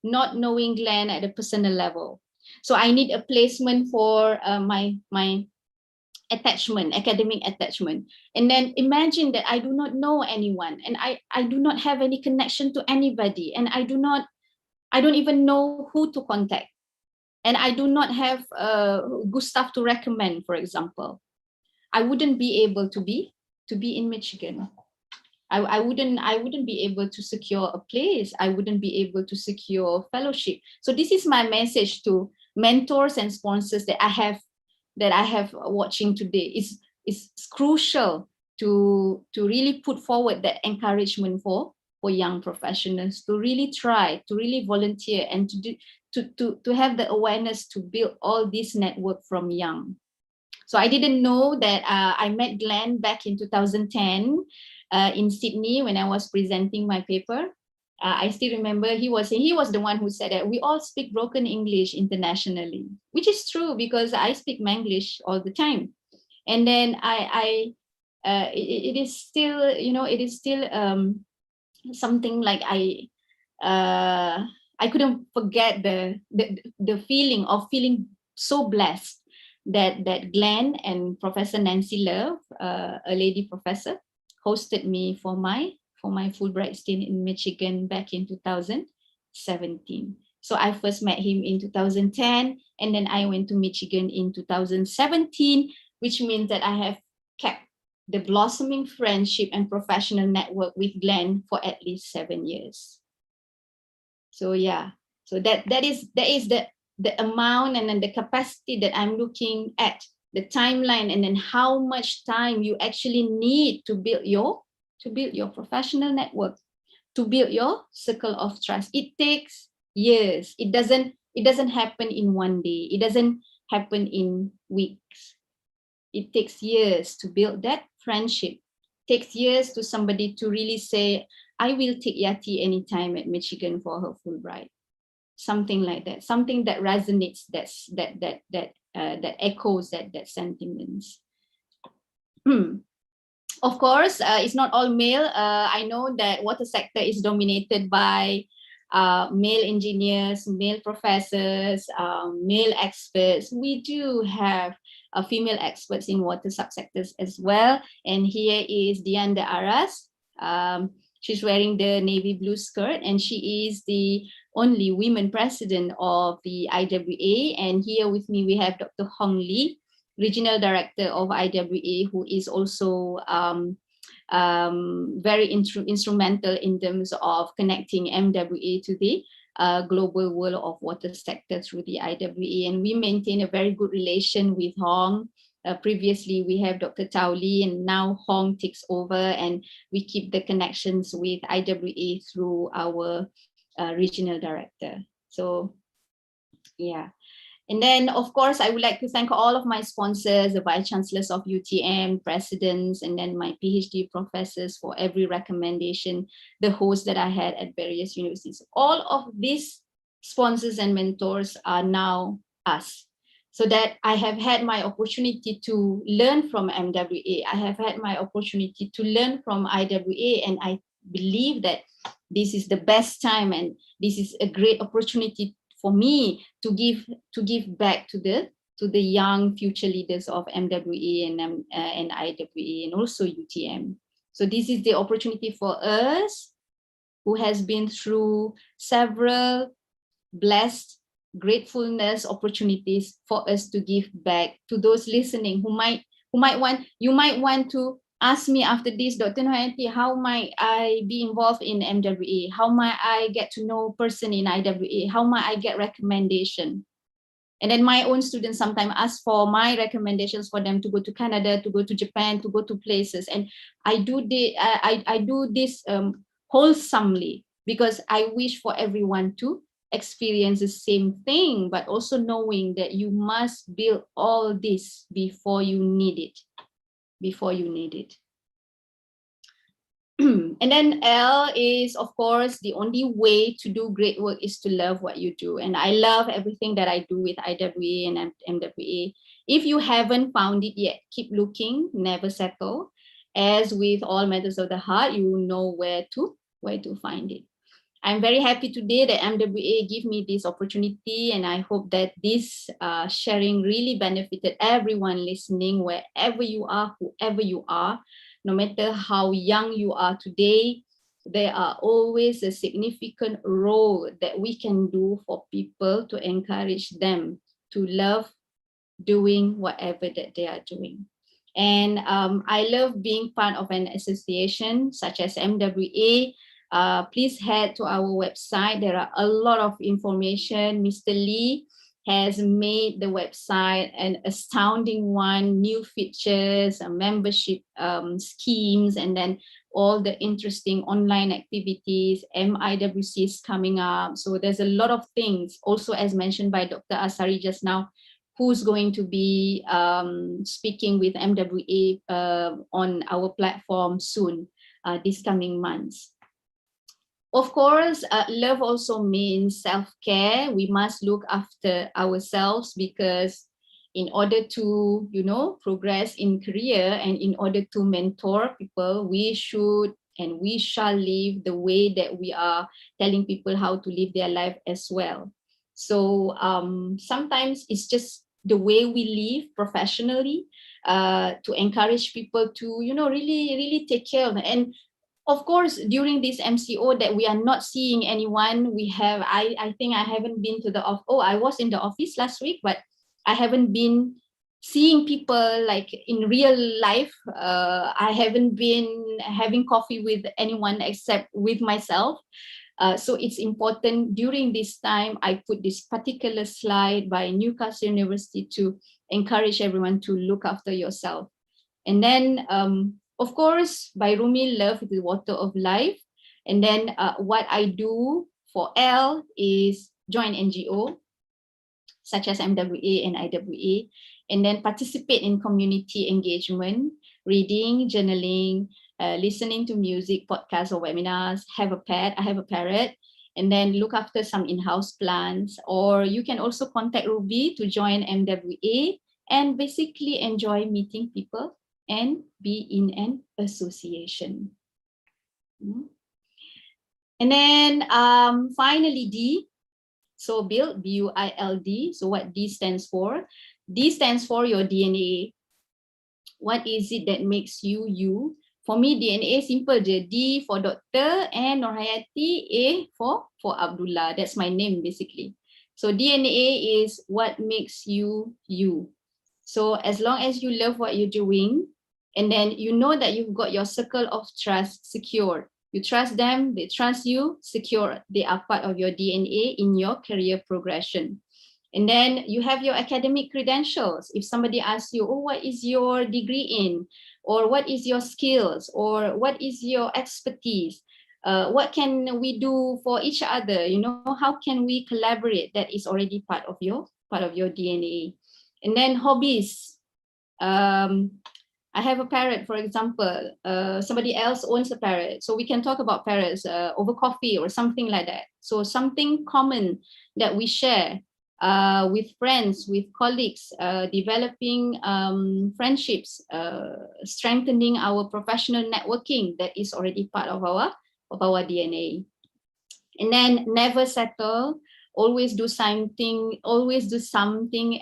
A: not knowing Glenn at a personal level. So I need a placement for my attachment, academic attachment. And then imagine that I do not know anyone, and I do not have any connection to anybody, and I don't even know who to contact. And I do not have Gustav to recommend, for example. I wouldn't be able to be in Michigan. I wouldn't be able to secure a place. I wouldn't be able to secure fellowship. So this is my message to mentors and sponsors that I have watching today. It's crucial to really put forward that encouragement for for young professionals to really try, to really volunteer, and to have the awareness to build all this network from young. So I didn't know that I met Glenn back in 2010 in Sydney when I was presenting my paper. I still remember he was the one who said that we all speak broken English internationally, which is true because I speak Manglish all the time. And then it is still, you know, it is still something like I couldn't forget the feeling of feeling so blessed that Glenn and Professor Nancy Love, a lady professor, hosted me for my Fulbright stint in Michigan back in 2017. So I first met him in 2010, and then I went to Michigan in 2017, which means that I have kept the blossoming friendship and professional network with Glenn for at least 7 years. So yeah, so that is the amount and then the capacity that I'm looking at, the timeline, and then how much time you actually need to build your professional network, to build your circle of trust. It takes years. It doesn't happen in one day. It doesn't happen in weeks. It takes years to build that friendship. It takes years to somebody to really say, I will take Yati anytime at Michigan for her Fulbright. Something like that, something that resonates, that echoes that sentiments. Of course, it's not all male. I know that water sector is dominated by male engineers, male professors, male experts. We do have female experts in water subsectors as well. And here is Dianda Aras. She's wearing the navy blue skirt, and she is the only women president of the IWA. And here with me, we have Dr. Hong Lee, Regional Director of IWA, who is also very instrumental in terms of connecting MWA to the global world of water sector through the IWA. And we maintain a very good relation with Hong. Previously, we have Dr. Tao Lee, and now Hong takes over, and we keep the connections with IWA through our regional director. So, yeah. And then, of course, I would like to thank all of my sponsors, the Vice Chancellors of UTM, presidents, and then my PhD professors for every recommendation, the hosts that I had at various universities. All of these sponsors and mentors are now us. So that I have had my opportunity to learn from MWA. I have had my opportunity to learn from IWA, and I believe that this is the best time, and this is a great opportunity for me to give back to the young future leaders of MWA and IWA and also UTM. So this is the opportunity for us who has been through several blessed gratefulness opportunities for us to give back to those listening who might want to ask me after this, Dr. Noyanti, how might I be involved in MWA? How might I get to know person in IWA? How might I get recommendation? And then my own students sometimes ask for my recommendations for them to go to Canada, to go to Japan, to go to places. And I do this wholesomely, because I wish for everyone to experience the same thing, but also knowing that you must build all this before you need it. And then L is, of course, the only way to do great work is to love what you do. And I love everything that I do with IWA and MWA. If you haven't found it yet, keep looking, never settle. As with all matters of the heart, you will know where to find it. I'm very happy today that MWA gave me this opportunity, and I hope that this sharing really benefited everyone listening, wherever you are, whoever you are. No matter how young you are today, there are always a significant role that we can do for people to encourage them to love doing whatever that they are doing. And I love being part of an association such as MWA. Please head to our website. There are a lot of information. Mr. Lee has made the website an astounding one, new features, membership schemes, and then all the interesting online activities. MIWC is coming up. So there's a lot of things, also as mentioned by Dr. Asari just now, who's going to be speaking with MWA on our platform soon, this coming months. Of course, love also means self-care. We must look after ourselves, because in order to, progress in career and in order to mentor people, we should and we shall live the way that we are telling people how to live their life as well. So sometimes it's just the way we live professionally, to encourage people to, really take care of it. And of course, during this MCO that we are not seeing anyone, I think I haven't been to the office. Oh, I was in the office last week, but I haven't been seeing people like in real life. I haven't been having coffee with anyone except with myself. So it's important during this time, I put this particular slide by Newcastle University to encourage everyone to look after yourself. And then, of course, by Rumi, love is the water of life. And then what I do for L is join NGO, such as MWA and IWA, and then participate in community engagement, reading, journaling, listening to music, podcasts or webinars, have a pet, I have a parrot, and then look after some in-house plants. Or you can also contact Ruby to join MWA and basically enjoy meeting people and be in an association. And then finally D, so build, B-U-I-L-D. So what D stands for? D stands for your DNA. What is it that makes you you? For me, DNA simple je. D for doctor and Nurhayati, A for Abdullah. That's my name basically. So DNA is what makes you you. So as long as you love what you're doing, and then you know that you've got your circle of trust secured. You trust them, they trust you, secure. They are part of your DNA in your career progression. And then you have your academic credentials. If somebody asks you, oh, what is your degree in? Or what is your skills? Or what is your expertise? What can we do for each other? How can we collaborate? That is already part of your DNA. And then hobbies. I have a parrot, for example. Somebody else owns a parrot. So we can talk about parrots over coffee or something like that. So something common that we share with friends, with colleagues, developing friendships, strengthening our professional networking. That is already part of our DNA. And then never settle. Always do something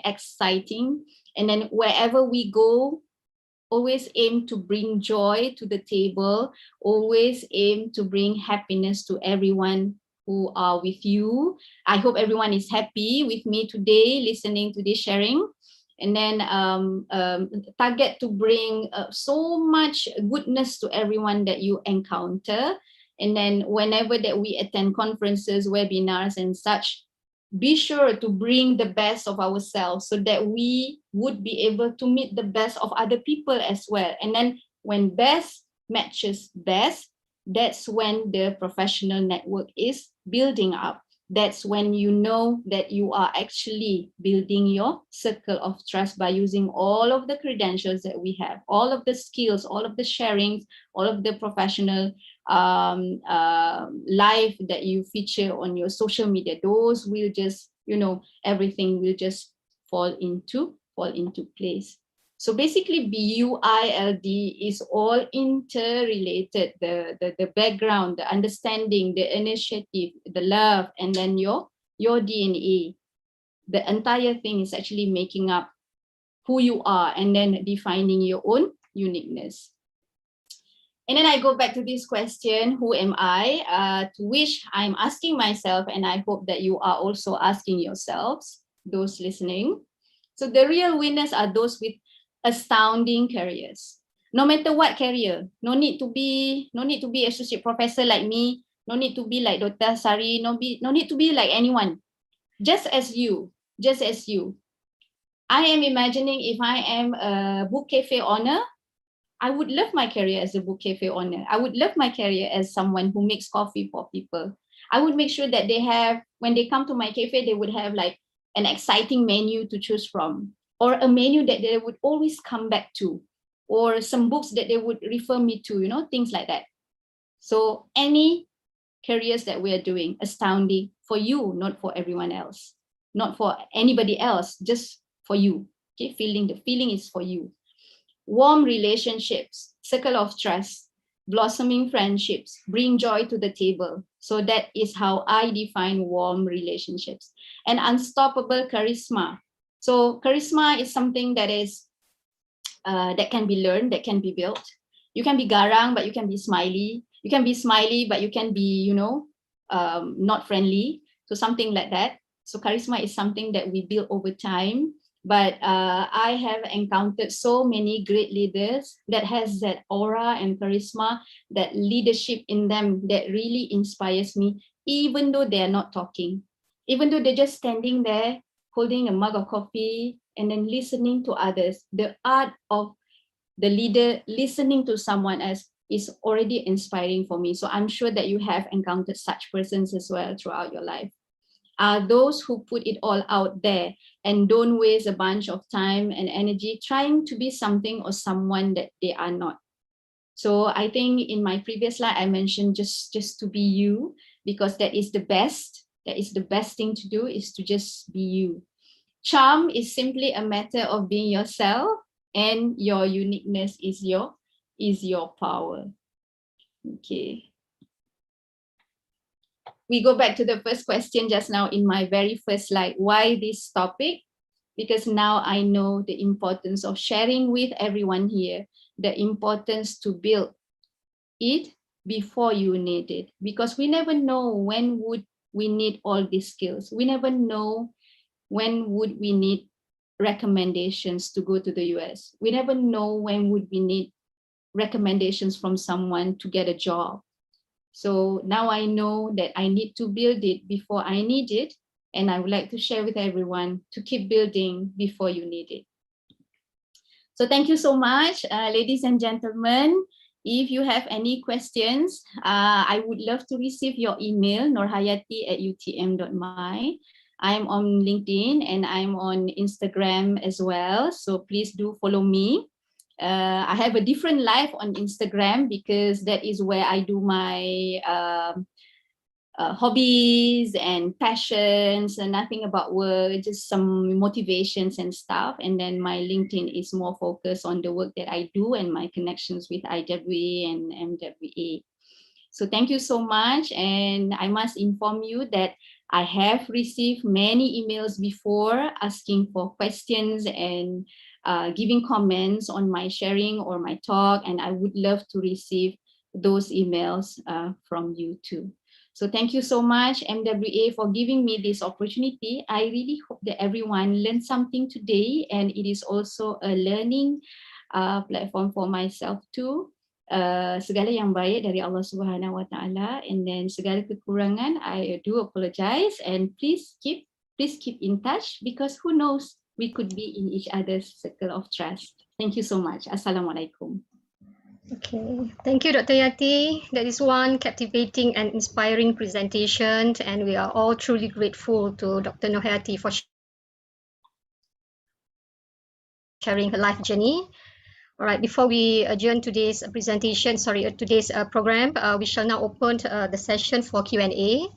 A: exciting. And then wherever we go, always aim to bring joy to the table, always aim to bring happiness to everyone who are with you. I hope everyone is happy with me today, listening to this sharing. And then target to bring so much goodness to everyone that you encounter. And then whenever that we attend conferences, webinars and such, be sure to bring the best of ourselves so that we would be able to meet the best of other people as well. And then when best matches best, that's when the professional network is building up. That's when you know that you are actually building your circle of trust by using all of the credentials that we have, all of the skills, all of the sharings, all of the professional life that you feature on your social media. Those will just, everything will just fall into place. So basically BUILD is all interrelated, the background, the understanding, the initiative, the love, and then your DNA. The entire thing is actually making up who you are and then defining your own uniqueness. And then I go back to this question, who am I? To which I'm asking myself, and I hope that you are also asking yourselves, those listening. So the real winners are those with astounding careers. No matter what career, no need to be associate professor like me, no need to be like Dr. Sari, no need to be like anyone. Just as you. I am imagining if I am a book cafe owner, I would love my career as a book cafe owner. I would love my career as someone who makes coffee for people. I would make sure that they have, when they come to my cafe, they would have like an exciting menu to choose from, or a menu that they would always come back to, or some books that they would refer me to, you know, things like that. So any careers that we are doing, astounding for you, not for everyone else, not for anybody else, just for you. Okay, the feeling is for you. Warm relationships, circle of trust, blossoming friendships, bring joy to the table. So that is how I define warm relationships. And unstoppable charisma. So charisma is something that is that can be learned, that can be built. You can be garang, but you can be smiley. You can be smiley, but you can be, you know, not friendly. So something like that. So charisma is something that we build over time. But I have encountered so many great leaders that has that aura and charisma, that leadership in them that really inspires me, even though they are not talking, even though they're just standing there holding a mug of coffee and then listening to others. The art of the leader listening to someone else is already inspiring for me. So I'm sure that you have encountered such persons as well throughout your life. Are those who put it all out there and don't waste a bunch of time and energy trying to be something or someone that they are not. So I think in my previous slide, I mentioned just to be you, because that is the best. That is the best thing to do, is to just be you. Charm is simply a matter of being yourself, and your uniqueness is your power. Okay. We go back to the first question just now in my very first slide. Why this topic? Because now I know the importance of sharing with everyone here, the importance to build it before you need it. Because we never know when would we need all these skills. We never know when would we need recommendations to go to the US. We never know when would we need recommendations from someone to get a job. So now I know that I need to build it before I need it. And I would like to share with everyone to keep building before you need it. So thank you so much, ladies and gentlemen. If you have any questions, I would love to receive your email, norhayati@utm.my. I'm on LinkedIn and I'm on Instagram as well. So please do follow me. I have a different life on Instagram because that is where I do my hobbies and passions, and nothing about work, just some motivations and stuff. And then my LinkedIn is more focused on the work that I do and my connections with IWA and MWA. So thank you so much. And I must inform you that I have received many emails before asking for questions and giving comments on my sharing or my talk. And I would love to receive those emails from you too. So thank you so much, MWA, for giving me this opportunity. I really hope that everyone learned something today, and it is also a learning platform for myself too. Segala yang baik dari Allah Subhanahu Wa Taala, and then segala kekurangan I do apologize, and please keep in touch, because who knows, we could be in each other's circle of trust. Thank you so much. Assalamualaikum.
B: Okay, thank you, Dr. Yati. That is one captivating and inspiring presentation, and we are all truly grateful to Dr. Norhayati for sharing her life journey. All right, before we adjourn today's presentation, today's program, we shall now open the session for Q&A.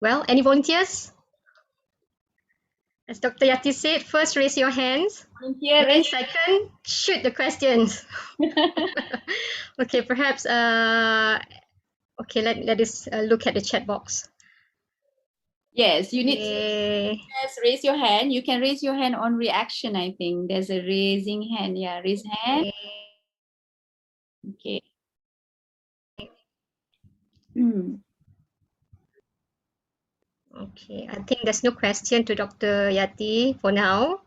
B: Well, any volunteers? As Dr. Yati said, first raise your hands.
A: Volunteer,
B: Then second, shoot the questions. Okay, perhaps, okay, let us look at the chat box.
A: Yes, you need to raise your hand. You can raise your hand on reaction, I think. There's a raising hand. Yeah, raise hand. Okay.
B: Okay, I think there's no question to Dr. Yati for now.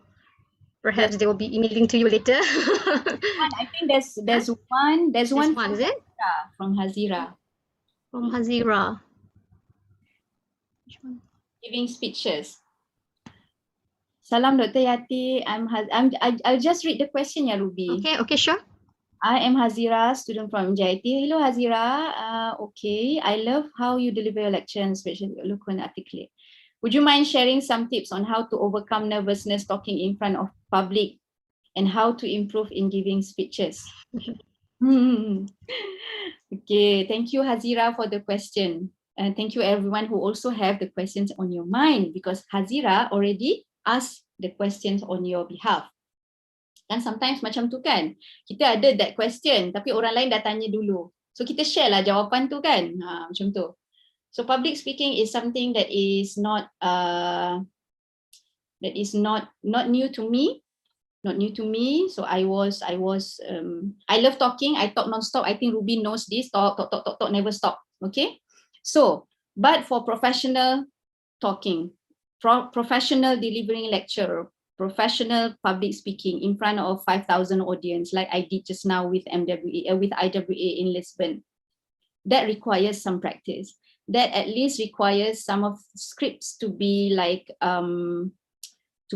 B: Perhaps they will be emailing to you later.
A: I think there's one. There's one,
B: is it?
A: From Hazira.
B: From Hazira. Which one?
A: Giving speeches. Salam Dr. Yati. I'll just read the question, ya Ruby.
B: Okay, sure.
A: I am Hazira, student from MJIT. Hello, Hazira. Okay, I love how you deliver your lecture and especially eloquent articulate. Would you mind sharing some tips on how to overcome nervousness talking in front of public and how to improve in giving speeches? Okay, thank you, Hazira, for the question. And thank you everyone who also have the questions on your mind because Hazira already asked the questions on your behalf. Kan sometimes macam tu kan, kita ada that question tapi orang lain dah tanya dulu. So kita share lah jawapan tu kan, macam tu. So public speaking is something that is not new to me. Not new to me. So I love talking. I talk non-stop. I think Ruby knows this. Talk, never stop. Okay. So, but for professional talking, professional delivering lecture, professional public speaking in front of 5,000 audience, like I did just now with with IWA in Lisbon, that requires some practice. That at least requires some of scripts to be like to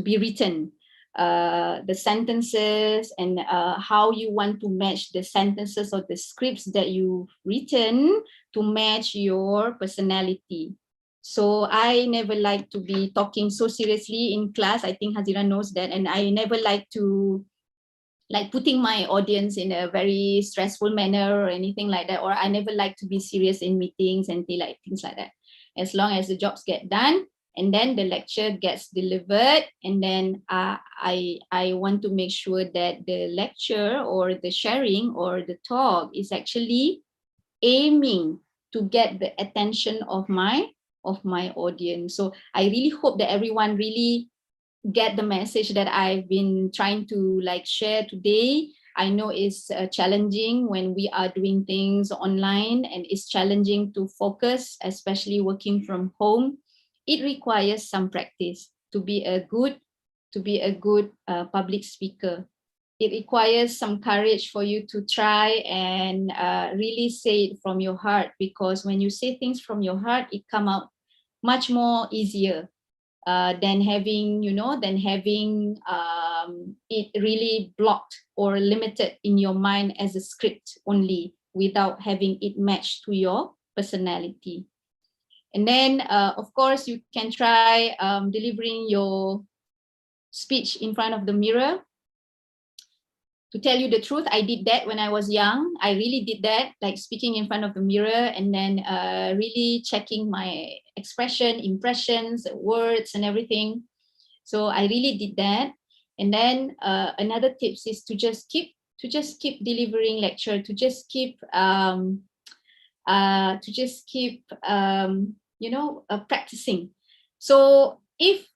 A: be written. The sentences and how you want to match the sentences or the scripts that you've written to match your personality. So I never like to be talking so seriously in class. I think Hazira knows that. And I never like to putting my audience in a very stressful manner or anything like that. Or I never like to be serious in meetings and things like that. As long as the jobs get done, and then the lecture gets delivered, and then I want to make sure that the lecture or the sharing or the talk is actually aiming to get the attention of my audience. So I really hope that everyone really get the message that I've been trying to share today. I know it's challenging when we are doing things online, and it's challenging to focus, especially working from home. It requires some practice to be a good public speaker. It requires some courage for you to try and really say it from your heart, because when you say things from your heart, it come out much more easier than having it really blocked or limited in your mind as a script only without having it matched to your personality. And then, of course, you can try delivering your speech in front of the mirror. To tell you the truth, I did that when I was young. I really did that, like speaking in front of the mirror and then really checking my expression, impressions, words and everything. So I really did that. And then another tips is to just keep delivering lecture, to just keep practicing. So if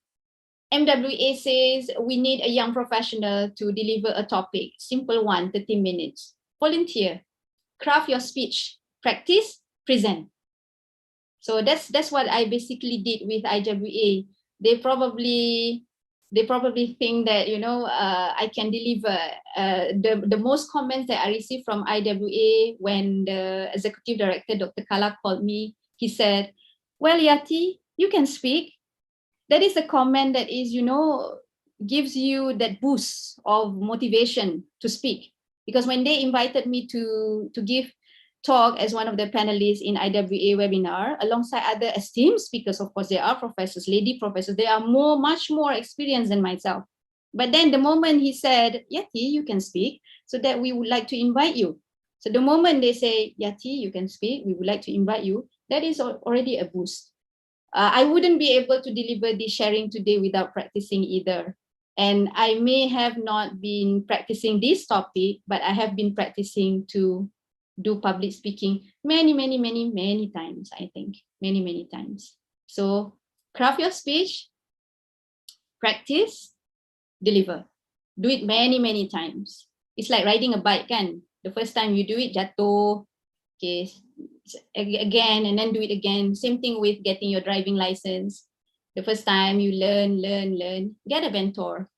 A: MWA says we need a young professional to deliver a topic, simple one, 30 minutes. Volunteer, craft your speech, practice, present. So that's what I basically did with IWA. They probably think that I can deliver. The most comments that I received from IWA when the executive director Dr. Kala called me, he said, "Well, Yati, you can speak." That is a comment that is, gives you that boost of motivation to speak. Because when they invited me to give talk as one of the panelists in IWA webinar, alongside other esteemed speakers, of course, there are professors, lady professors, they are much more experienced than myself. But then the moment he said, "Yati, you can speak, so that we would like to invite you." So the moment they say, "Yati, you can speak, we would like to invite you," that is already a boost. I wouldn't be able to deliver this sharing today without practicing either. And I may have not been practicing this topic, but I have been practicing to do public speaking many times, I think. Many times. So craft your speech, practice, deliver. Do it many times. It's like riding a bike, kan? The first time you do it, jatuh. Okay, again, and then do it again. Same thing with getting your driving license. The first time you learn, get a mentor.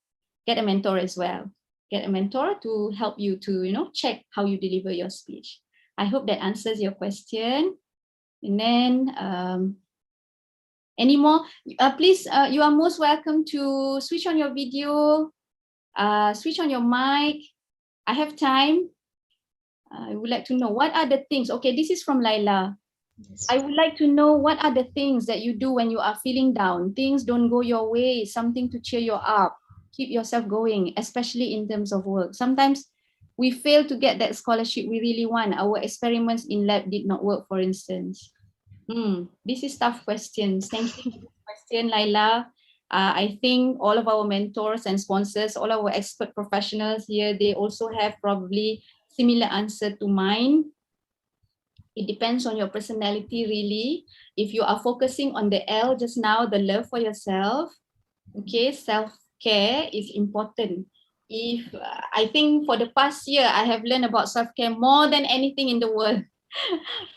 A: Get a mentor as well. Get a mentor to help you to, check how you deliver your speech. I hope that answers your question. And then Any more? Please, you are most welcome to switch on your video, switch on your mic. I have time. I would like to know what are the things. Okay, this is from Laila.
B: Yes.
A: I would like to know what are the things that you do when you are feeling down. Things don't go your way, something to cheer you up, keep yourself going, especially in terms of work. Sometimes we fail to get that scholarship we really want. Our experiments in lab did not work, for instance. This is tough questions. Thank you for this question, Laila. I think all of our mentors and sponsors, all our expert professionals here, they also have probably similar answer to mine. It depends on your personality, really. If you are focusing on the L just now, the love for yourself, okay, self-care is important. If I think for the past year, I have learned about self-care more than anything in the world.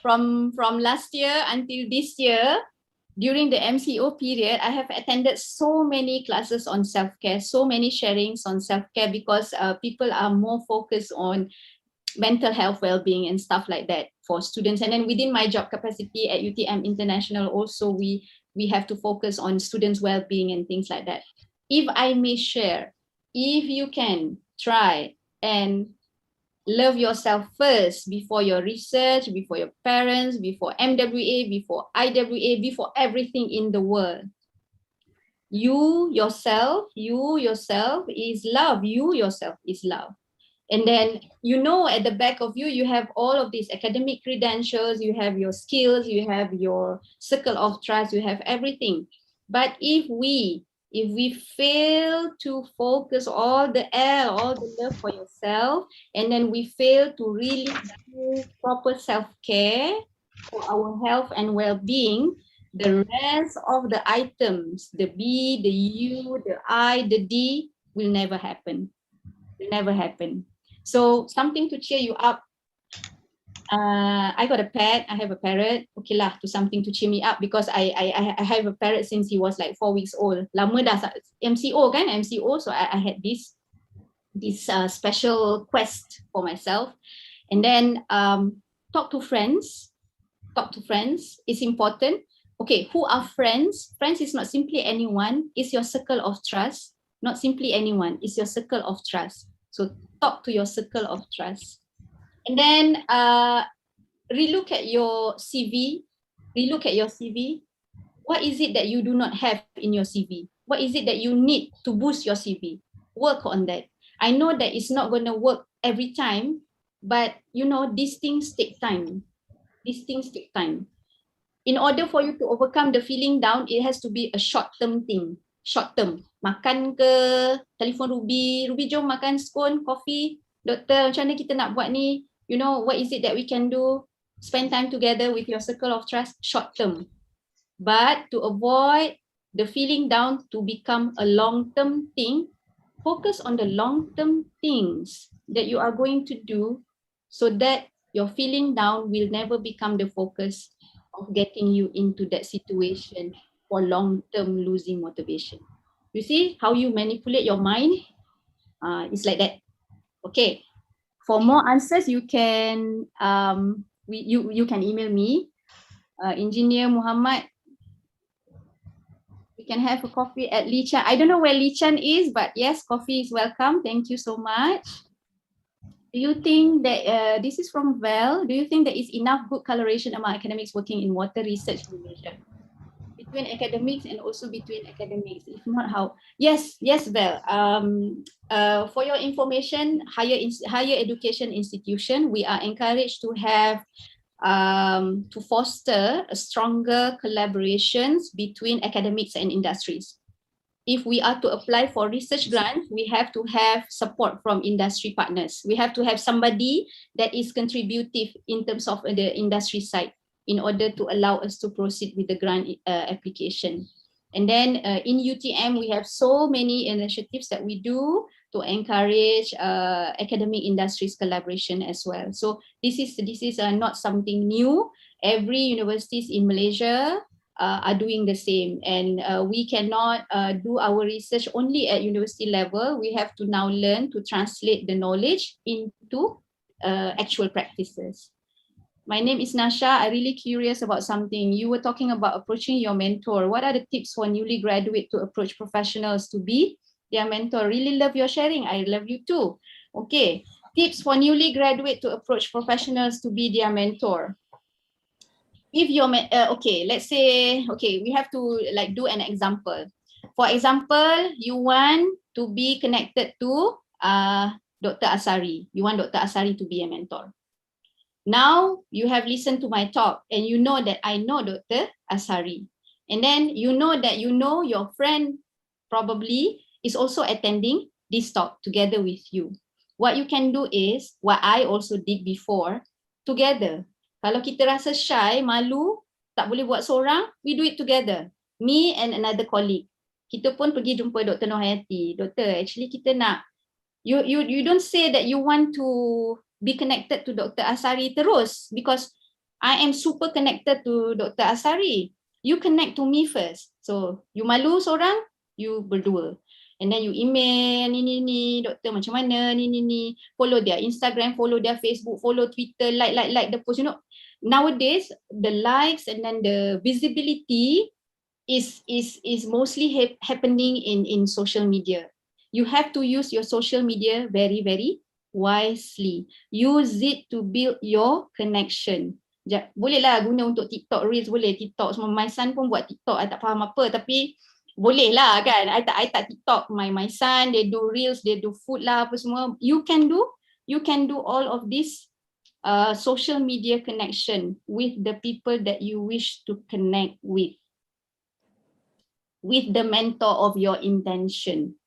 A: From last year until this year, during the MCO period, I have attended so many classes on self-care, so many sharings on self-care, because people are more focused on mental health well-being and stuff like that for students. And then within my job capacity at UTM International also, we have to focus on students well-being and things like that. If I may share, if you can try and love yourself first before your research, before your parents, before MWA, before IWA, before everything in the world. You yourself is love. You yourself is love. And then, you know, at the back of you, you have all of these academic credentials, you have your skills, you have your circle of trust, you have everything. But if we fail to focus all the love for yourself, and then we fail to really do proper self-care for our health and well-being, the rest of the items, the B, the U, the I, the D, will never happen. Will never happen. So something to cheer you up. I got a pet. I have a parrot. Okay lah, to something to cheer me up, because I have a parrot since he was like 4 weeks old. Lama dah MCO kan, MCO. So I had this special quest for myself. And then talk to friends. Talk to friends is important. Okay, who are friends? Friends is not simply anyone. It's your circle of trust. Not simply anyone. It's your circle of trust. So talk to your circle of trust. And then relook at your CV. Relook at your CV. What is it that you do not have in your CV? What is it that you need to boost your CV? Work on that. I know that it's not going to work every time, but you know, these things take time. These things take time. In order for you to overcome the feeling down, it has to be a short-term thing. Short-term. Makan ke, telefon Ruby, jom makan scone, coffee. Doktor, macam mana kita nak buat ni? You know, what is it that we can do? Spend time together with your circle of trust, short-term. But to avoid the feeling down to become a long-term thing, focus on the long-term things that you are going to do, so that your feeling down will never become the focus of getting you into that situation for long-term losing motivation. You see how you manipulate your mind? It's like that. Okay. For more answers, you can you can email me, Engineer Muhammad. We can have a coffee at Lee Chan. I don't know where Lee Chan is, but yes, coffee is welcome. Thank you so much. Do you think that, this is from Val, do you think there is enough good collaboration among academics working in water research in Malaysia? Between academics and also between academics, if not how? Yes, Val. For your information, higher education institution, we are encouraged to have to foster a stronger collaborations between academics and industries. If we are to apply for research grants, we have to have support from industry partners. We have to have somebody that is contributive in terms of the industry side in order to allow us to proceed with the grant application. And then in UTM, we have so many initiatives that we do to encourage academic industries collaboration as well. So this is not something new. Every universities in Malaysia are doing the same, and we cannot do our research only at university level. We have to now learn to translate the knowledge into actual practices. My name is Nasha. I'm really curious about something. You were talking about approaching your mentor. What are the tips for newly graduate to approach professionals to be their mentor? Really love your sharing. I love you too. Okay. Tips for newly graduate to approach professionals to be their mentor. If you're, okay, let's say, okay, we have to like do an example. For example, you want to be connected to Dr. Asari. You want Dr. Asari to be a mentor. Now you have listened to my talk and you know that I know Dr. Asari. And then you know that you know your friend probably is also attending this talk together with you. What you can do is, what I also did before, together. Kalau kita rasa shy, malu, tak boleh buat seorang, we do it together. Me and another colleague. Kita pun pergi jumpa Dr. Nohayati. Doktor, actually kita nak, you don't say that you want to be connected to Dr. Asari terus because I am super connected to Dr. Asari. You connect to me first. So you malu seorang, you berdua. And then you email ni doktor macam mana ni follow their Instagram, follow their Facebook, follow Twitter, like the post. You know, nowadays the likes and then the visibility is mostly happening in social media. You have to use your social media very, very wisely. Use it to build your connection. Bolehlah guna untuk TikTok Reels, boleh TikTok semua. My son pun buat TikTok, I tak faham apa tapi boleh lah kan. I tak TikTok. My son, they do Reels, they do food lah apa semua. You can do all of this social media connection with the people that you wish to connect with the mentor of your intention.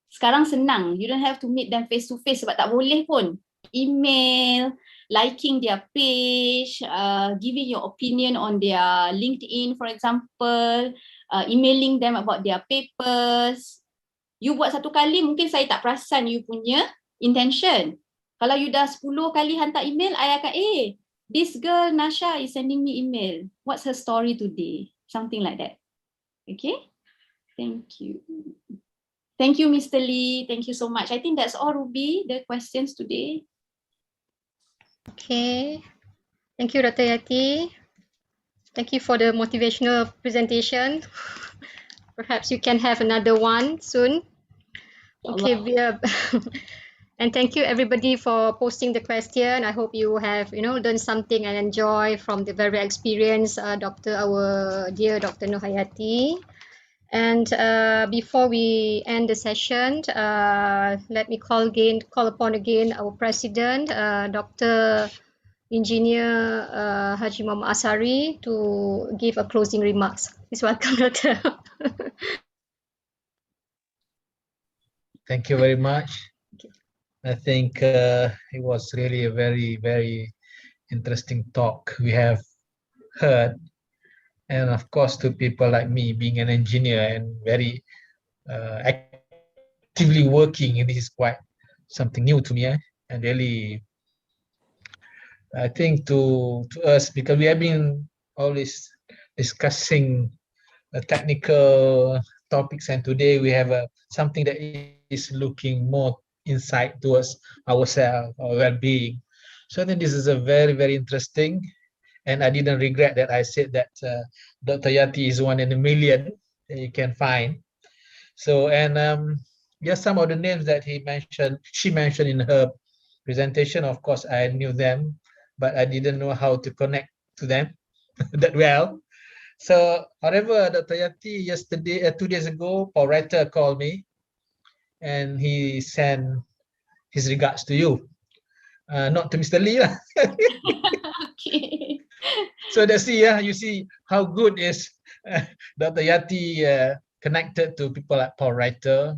A: Sekarang senang. You don't have to meet them face to face sebab tak boleh pun. Email, liking their page, giving your opinion on their LinkedIn, for example, emailing them about their papers. You buat satu kali, mungkin saya tak perasan you punya intention. Kalau you dah 10 kali hantar email, I akan, this girl Nasha is sending me email. What's her story today? Something like that. Okay? Thank you. Thank you, Mr. Lee. Thank you so much. I think that's all, Ruby, the questions today.
B: Okay. Thank you, Dr. Yati. Thank you for the motivational presentation. Perhaps you can have another one soon. Okay, and thank you everybody for posting the question. I hope you have, learned something and enjoy from the very experienced our dear Dr. Nohayati. And before we end the session, let me call upon again our president, Dr. Engineer Haji Muhammad Asari, to give a closing remarks. Please welcome, Dr.
C: Thank you very much. Okay. I think it was really a very, very interesting talk we have heard. And of course, to people like me, being an engineer and very actively working, this is quite something new to me. And really, I think to us, because we have been always discussing technical topics, and today we have something that is looking more insight towards ourselves, our well-being. So I think this is a very, very interesting. And I didn't regret that I said that Dr. Yati is 1 in a million that you can find. So, and yes, some of the names that she mentioned in her presentation, of course, I knew them, but I didn't know how to connect to them that well. So, however, Dr. Yati, 2 days ago, Paul Reiter called me and he sent his regards to you. Not to Mr. Lee.
A: Okay.
C: So that's you see how good is Dr. Yati connected to people like Paul Reiter.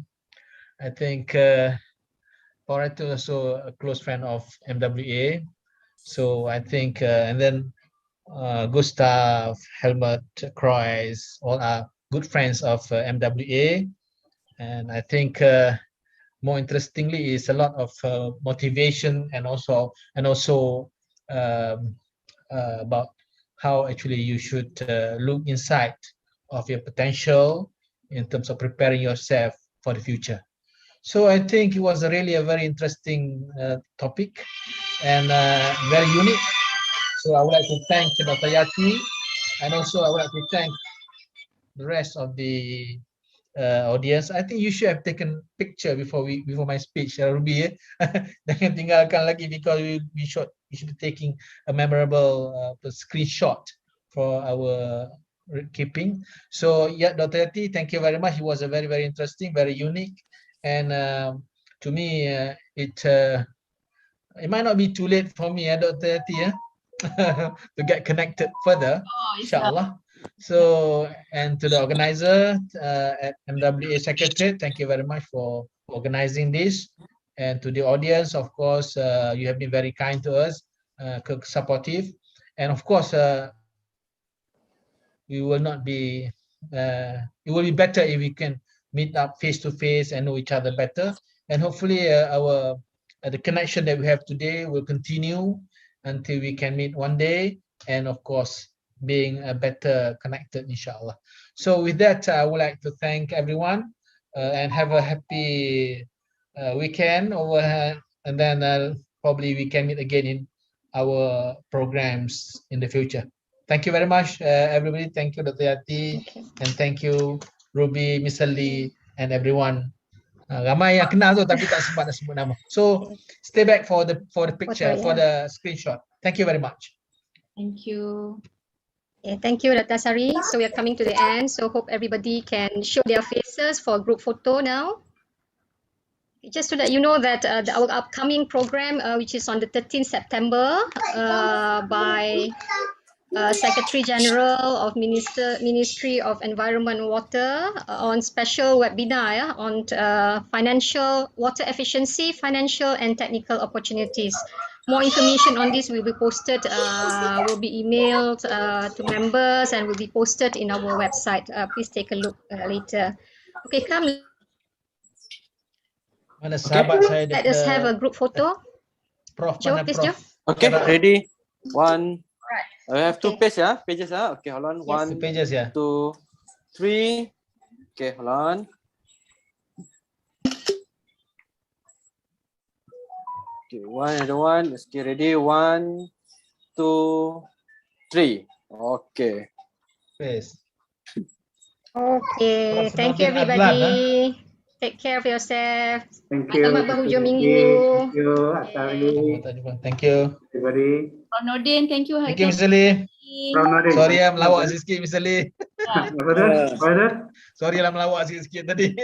C: I think Paul Reiter is also a close friend of MWA. So I think, and then Gustav, Helmut, Kreuz, all are good friends of MWA. And I think more interestingly is a lot of motivation and also about how actually you should look inside of your potential in terms of preparing yourself for the future. So I think it was really a very interesting topic and very unique. So I would like to thank Dr. Yati, and also I would like to thank the rest of the audience. I think you should have taken picture before my speech, Ruby. Jangan tinggalkan lagi, because we should be taking a memorable screenshot for our keeping. So yeah, Dr. Yati, thank you very much. It was a very, very interesting, very unique, and to me, it might not be too late for me, Dr. Yati, to get connected further, inshallah. So, and to the organizer at MWA Secretariat, thank you very much for organizing this. And to the audience, of course, you have been very kind to us, supportive. And of course, we will not be, it will be better if we can meet up face to face and know each other better. And hopefully the connection that we have today will continue until we can meet one day, and of course being better connected, inshallah. So with that, I would like to thank everyone and have a happy weekend over, and then probably we can meet again in our programs in the future. Thank you very much, everybody. Thank you, Dr. Yati, and thank you, Ruby, Mr. Lee, and everyone. Ramai yang kenal tu tapi tak sempat nak sebut nama. So stay back for the picture, for the screenshot. Thank you very much.
A: Thank you.
B: Yeah, thank you, Dr. Sari. So we are coming to the end. So hope everybody can show their faces for group photo now. Just to let you know that our upcoming program, which is on the 13th September, by Secretary General of Ministry of Environment and Water, on special webinar on financial water efficiency, financial and technical opportunities. More information on this will be posted, will be emailed to members and will be posted in our website. Please take a look later. Okay, come.
C: Mana sahabat saya
B: Let us have a group photo.
C: Prof,
B: Joe,
C: mana
B: please,
C: Prof?
B: Joe.
D: Okay, ready? One.
B: Right.
D: I have two pages, yeah? Pages, yeah? Okay, hold on.
B: Yes.
D: One,
C: Two pages, yeah.
D: 2, 3. Okay, hold on. Okay, one, another one. Let's get ready. 1, 2, 3. Okay.
C: Yes.
B: Okay,
C: Prof.
B: thank you
C: Nordin Adlan,
B: everybody. Take care of yourself.
E: Thank you.
B: Selamat berhujung minggu.
E: Thank you, Atari.
C: Thank you.
E: Everybody.
A: Prof. Nordin, thank you.
C: Thank you, Mr. Lee. Sorry melawak sikit, Mr. Lee.
E: Apa dia?
C: Sorry lah melawak sikit tadi.